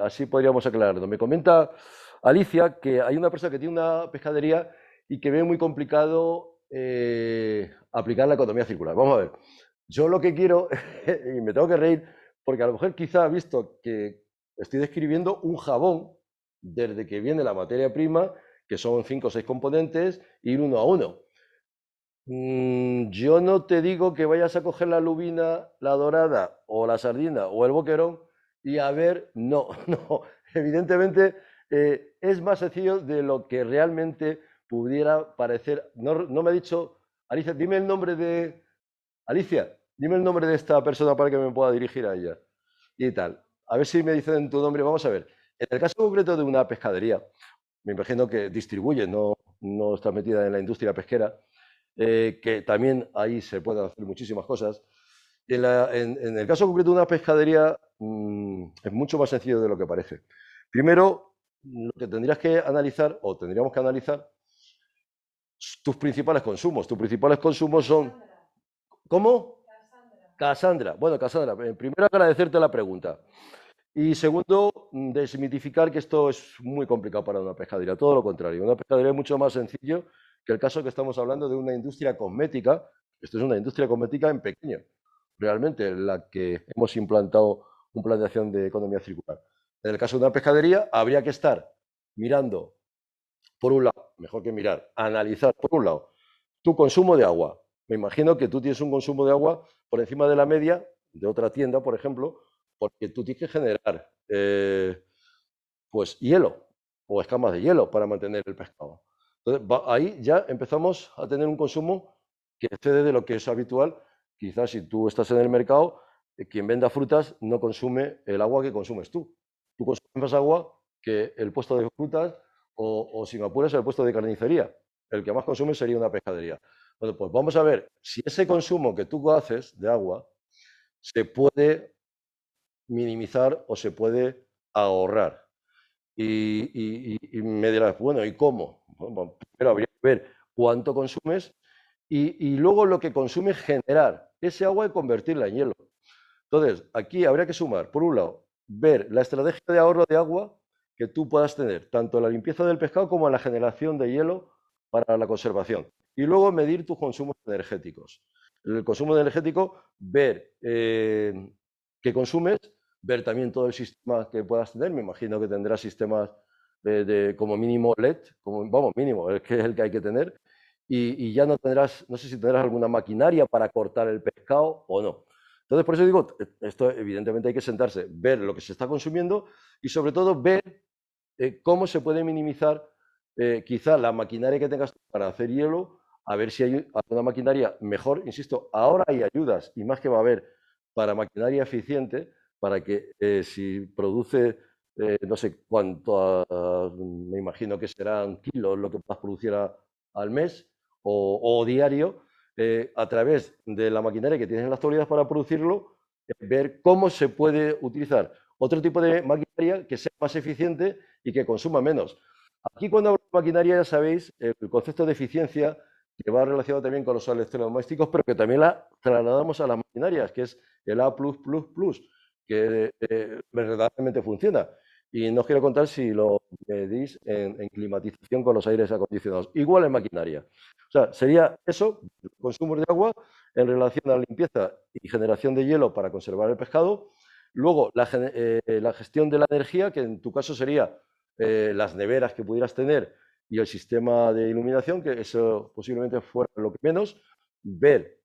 [SPEAKER 1] así podríamos aclararlo. Me comenta Alicia que hay una persona que tiene una pescadería y que ve muy complicado aplicar la economía circular. Vamos a ver, yo lo que quiero, y me tengo que reír, porque a lo mejor quizá ha visto que estoy describiendo un jabón desde que viene la materia prima, que son 5 o 6 componentes, ir uno a uno. Yo no te digo que vayas a coger la lubina, la dorada, o la sardina, o el boquerón, y a ver, no, evidentemente es más sencillo de lo que realmente pudiera parecer. No me ha dicho, Alicia, dime el nombre de esta persona para que me pueda dirigir a ella. Y tal, a ver si me dicen tu nombre, vamos a ver. En el caso concreto de una pescadería, me imagino que distribuye, no está metida en la industria pesquera, que también ahí se pueden hacer muchísimas cosas. En el caso concreto de una pescadería es mucho más sencillo de lo que parece. Primero, lo que tendríamos que analizar tus principales consumos. Tus principales consumos son... ¿Cómo? Cassandra. Bueno, Cassandra, primero agradecerte la pregunta. Y segundo, desmitificar que esto es muy complicado para una pescadería. Todo lo contrario, una pescadería es mucho más sencillo que el caso que estamos hablando de una industria cosmética. Esto es una industria cosmética en pequeño, realmente, en la que hemos implantado un plan de acción de economía circular. En el caso de una pescadería, habría que estar mirando, por un lado, mejor que mirar, analizar, por un lado, tu consumo de agua. Me imagino que tú tienes un consumo de agua por encima de la media de otra tienda, por ejemplo, porque tú tienes que generar pues hielo o escamas de hielo para mantener el pescado. Entonces, ahí ya empezamos a tener un consumo que excede de lo que es habitual. Quizás si tú estás en el mercado, quien venda frutas no consume el agua que consumes tú. Tú consumes más agua que el puesto de frutas o si me apuras, el puesto de carnicería. El que más consume sería una pescadería. Bueno, pues vamos a ver si ese consumo que tú haces de agua se puede minimizar o se puede ahorrar. Y me dirás, bueno, ¿y cómo? Bueno, primero habría que ver cuánto consumes y luego lo que consumes generar ese agua y convertirla en hielo. Entonces, aquí habría que sumar, por un lado, ver la estrategia de ahorro de agua que tú puedas tener, tanto en la limpieza del pescado como en la generación de hielo para la conservación. Y luego medir tus consumos energéticos. El consumo energético, ver qué consumes, ver también todo el sistema que puedas tener. Me imagino que tendrás sistemas como mínimo LED, como, vamos, mínimo, es que es el que hay que tener. Y ya no tendrás, no sé si tendrás alguna maquinaria para cortar el pescado o no. Entonces, por eso digo, esto evidentemente hay que sentarse, ver lo que se está consumiendo y sobre todo ver cómo se puede minimizar quizá la maquinaria que tengas para hacer hielo, a ver si hay alguna maquinaria mejor. Insisto, ahora hay ayudas y más que va a haber para maquinaria eficiente, para que si produce, no sé cuánto, me imagino que serán kilos lo que puedas producir al mes o diario, a través de la maquinaria que tienes en la actualidad para producirlo, ver cómo se puede utilizar otro tipo de maquinaria que sea más eficiente y que consuma menos. Aquí cuando hablo de maquinaria, ya sabéis, el concepto de eficiencia que va relacionado también con los electrodomésticos, pero que también la trasladamos a las maquinarias, que es el A+++, que verdaderamente funciona. Y no os quiero contar si lo medís en climatización con los aires acondicionados. Igual en maquinaria. O sea, sería eso, consumos de agua en relación a la limpieza y generación de hielo para conservar el pescado. Luego, la gestión de la energía, que en tu caso sería las neveras que pudieras tener y el sistema de iluminación, que eso posiblemente fuera lo que menos. Ver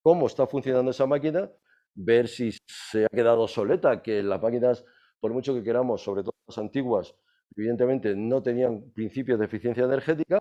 [SPEAKER 1] cómo está funcionando esa máquina, ver si se ha quedado obsoleta, que las máquinas, por mucho que queramos, sobre todo las antiguas, evidentemente no tenían principios de eficiencia energética.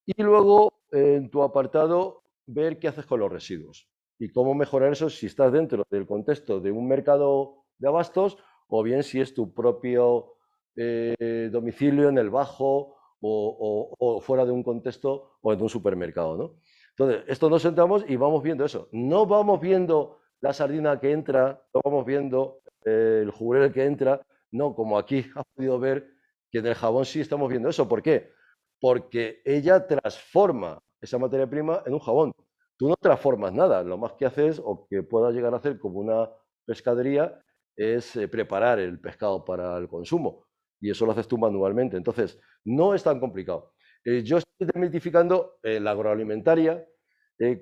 [SPEAKER 1] Y luego, en tu apartado, ver qué haces con los residuos y cómo mejorar eso si estás dentro del contexto de un mercado de abastos o bien si es tu propio domicilio en el bajo o fuera de un contexto o en un supermercado, ¿no? Entonces, esto nos sentamos y vamos viendo eso. No vamos viendo la sardina que entra, no vamos viendo el jurel que entra, no, como aquí has podido ver que en el jabón sí estamos viendo eso. ¿Por qué? Porque ella transforma esa materia prima en un jabón. Tú no transformas nada, lo más que haces o que puedas llegar a hacer como una pescadería es preparar el pescado para el consumo y eso lo haces tú manualmente. Entonces, no es tan complicado. Yo estoy desmitificando la agroalimentaria.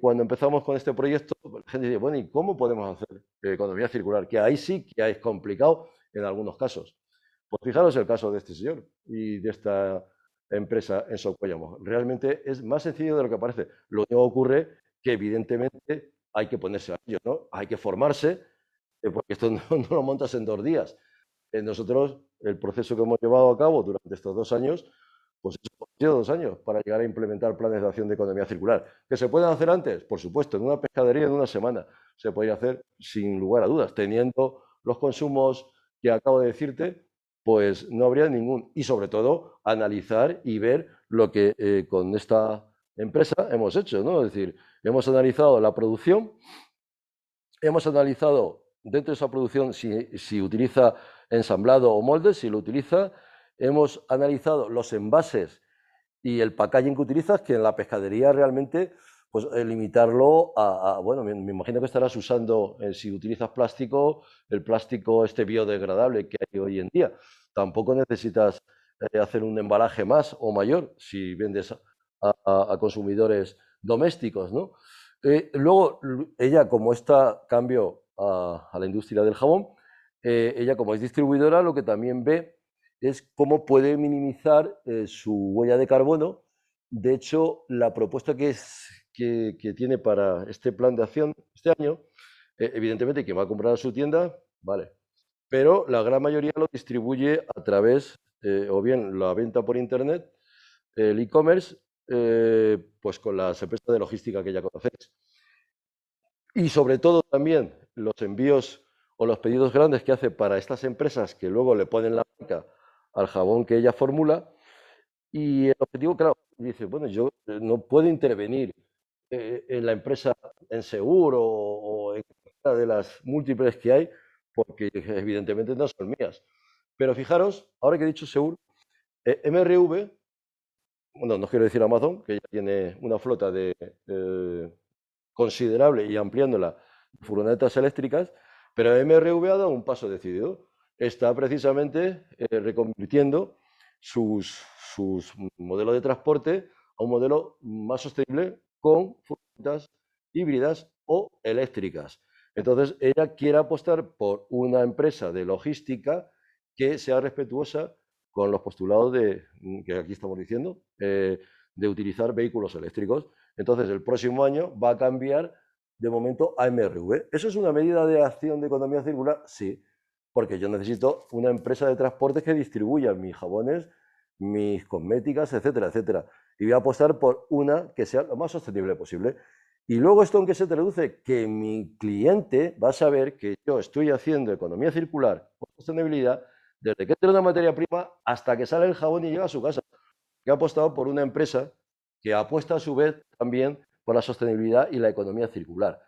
[SPEAKER 1] Cuando empezamos con este proyecto, la gente dice, bueno, ¿y cómo podemos hacer economía circular? Que ahí sí que es complicado en algunos casos. Pues fijaros el caso de este señor y de esta empresa en Socuéllamo. Realmente es más sencillo de lo que parece. Lo único que ocurre que evidentemente hay que ponerse a ello, ¿no? Hay que formarse, porque esto no lo montas en 2 días. Nosotros, el proceso que hemos llevado a cabo durante estos 2 años, pues ha sido 2 años para llegar a implementar planes de acción de economía circular. ¿Que se pueden hacer antes? Por supuesto, en una pescadería en una semana se podría hacer sin lugar a dudas, teniendo los consumos que acabo de decirte, pues no habría ningún. Y sobre todo, analizar y ver lo que con esta empresa hemos hecho, ¿no? Es decir, hemos analizado la producción, hemos analizado dentro de esa producción si utiliza ensamblado o moldes, si lo utiliza, hemos analizado los envases y el packaging que utilizas, que en la pescadería realmente, pues limitarlo bueno, me imagino que estarás usando, si utilizas plástico, el plástico este biodegradable que hay hoy en día. Tampoco necesitas hacer un embalaje más o mayor si vendes a consumidores domésticos, ¿no? Luego, ella, como cambió a la industria del jabón, ella, como es distribuidora, lo que también ve es cómo puede minimizar su huella de carbono. De hecho, la propuesta que tiene para este plan de acción este año, evidentemente, quien va a comprar a su tienda, vale, pero la gran mayoría lo distribuye a través, o bien la venta por internet, el e-commerce, pues con las empresas de logística que ya conocéis. Y sobre todo también los envíos o los pedidos grandes que hace para estas empresas que luego le ponen la marca al jabón que ella formula. Y el objetivo, claro, dice, bueno, yo no puedo intervenir en la empresa en Segur o en cualquiera de las múltiples que hay, porque evidentemente no son mías. Pero fijaros, ahora que he dicho Segur, MRV, bueno, no quiero decir Amazon, que ya tiene una flota considerable y ampliándola de furgonetas eléctricas, pero MRV ha dado un paso decidido. Está precisamente reconvirtiendo sus modelos de transporte a un modelo más sostenible con furgonetas híbridas o eléctricas. Entonces, ella quiere apostar por una empresa de logística que sea respetuosa con los postulados que aquí estamos diciendo, de utilizar vehículos eléctricos. Entonces, el próximo año va a cambiar de momento a MRV. ¿Eso es una medida de acción de economía circular? Sí, porque yo necesito una empresa de transportes que distribuya mis jabones, mis cosméticas, etcétera, etcétera. Y voy a apostar por una que sea lo más sostenible posible. Y luego, ¿esto en qué se traduce? Que mi cliente va a saber que yo estoy haciendo economía circular o sostenibilidad desde que entra una materia prima hasta que sale el jabón y llega a su casa. Que ha apostado por una empresa que apuesta a su vez también por la sostenibilidad y la economía circular.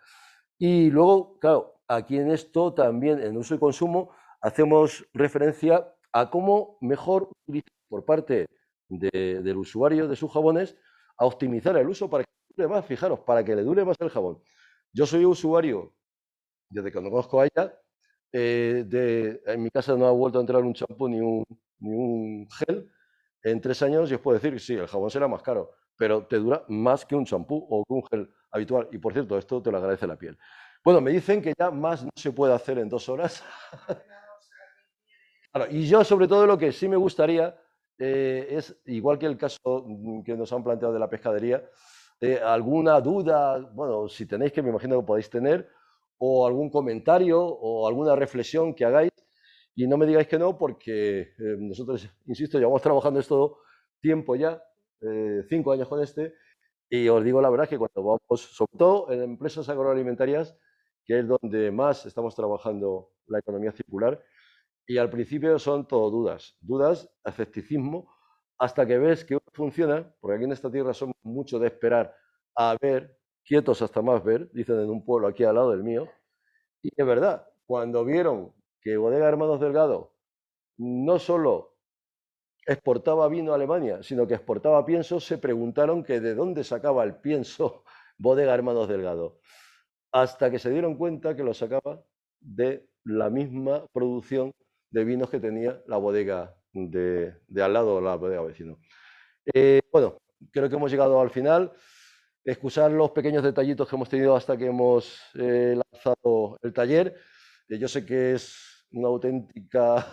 [SPEAKER 1] Y luego, claro, aquí en esto también, en uso y consumo, hacemos referencia a cómo mejor utilizar por parte del usuario de sus jabones a optimizar el uso para que le dure más, fijaros, para que le dure más el jabón. Yo soy usuario, desde que conozco a ella, en mi casa no ha vuelto a entrar un champú ni un gel en 3 años, y os puedo decir que sí, el jabón será más caro, pero te dura más que un champú o que un gel habitual. Y por cierto, esto te lo agradece la piel. Bueno, me dicen que ya más no se puede hacer en 2 horas. Claro, y yo, sobre todo, lo que sí me gustaría es, igual que el caso que nos han planteado de la pescadería, alguna duda, bueno, si tenéis, que me imagino que podéis tener, o algún comentario o alguna reflexión que hagáis, y no me digáis que no, porque nosotros, insisto, llevamos trabajando esto tiempo ya, 5 años con este, y os digo la verdad que cuando vamos, sobre todo en empresas agroalimentarias, que es donde más estamos trabajando la economía circular, y al principio son todo dudas, escepticismo, hasta que ves que funciona, porque aquí en esta tierra somos mucho de esperar a ver, quietos hasta más ver, dicen en un pueblo aquí al lado del mío, y es verdad, cuando vieron que Bodega Hermanos Delgado no solo exportaba vino a Alemania, sino que exportaba pienso, se preguntaron que de dónde sacaba el pienso Bodega Hermanos Delgado, hasta que se dieron cuenta que lo sacaba de la misma producción de vinos que tenía la bodega de al lado, la bodega vecino. Bueno, creo que hemos llegado al final. Excusar los pequeños detallitos que hemos tenido hasta que hemos lanzado el taller. Yo sé que es una auténtica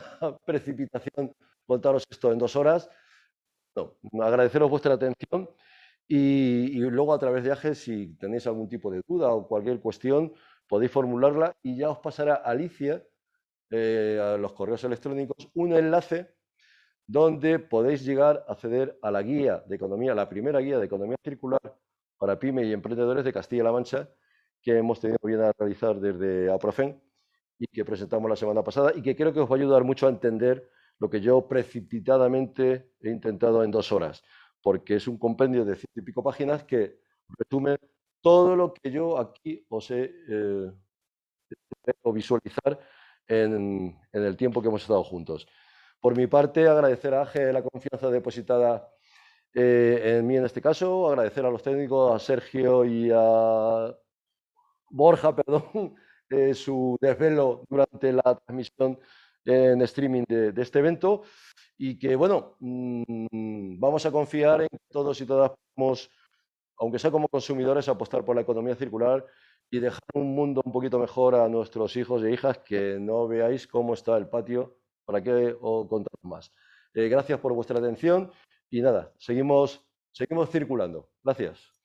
[SPEAKER 1] precipitación contaros esto en 2 horas. No, agradeceros vuestra atención y luego a través de AGE, si tenéis algún tipo de duda o cualquier cuestión, podéis formularla y ya os pasará Alicia a los correos electrónicos un enlace donde podéis llegar a acceder a la guía de economía, la primera guía de economía circular para pyme y emprendedores de Castilla-La Mancha, que hemos tenido bien a realizar desde APROFEN y que presentamos la semana pasada, y que creo que os va a ayudar mucho a entender lo que yo precipitadamente he intentado en 2 horas, porque es un compendio de 100 y pico páginas que resume todo lo que yo aquí os he visualizar en el tiempo que hemos estado juntos. Por mi parte, agradecer a AGE la confianza depositada en mí en este caso, agradecer a los técnicos, a Sergio y a Borja, perdón, su desvelo durante la transmisión en streaming de este evento. y que, bueno, vamos a confiar en que todos y todas podemos, aunque sea como consumidores, apostar por la economía circular y dejar un mundo un poquito mejor a nuestros hijos e hijas, que no veáis cómo está el patio, para qué os contamos más. Gracias por vuestra atención y nada, seguimos circulando. Gracias.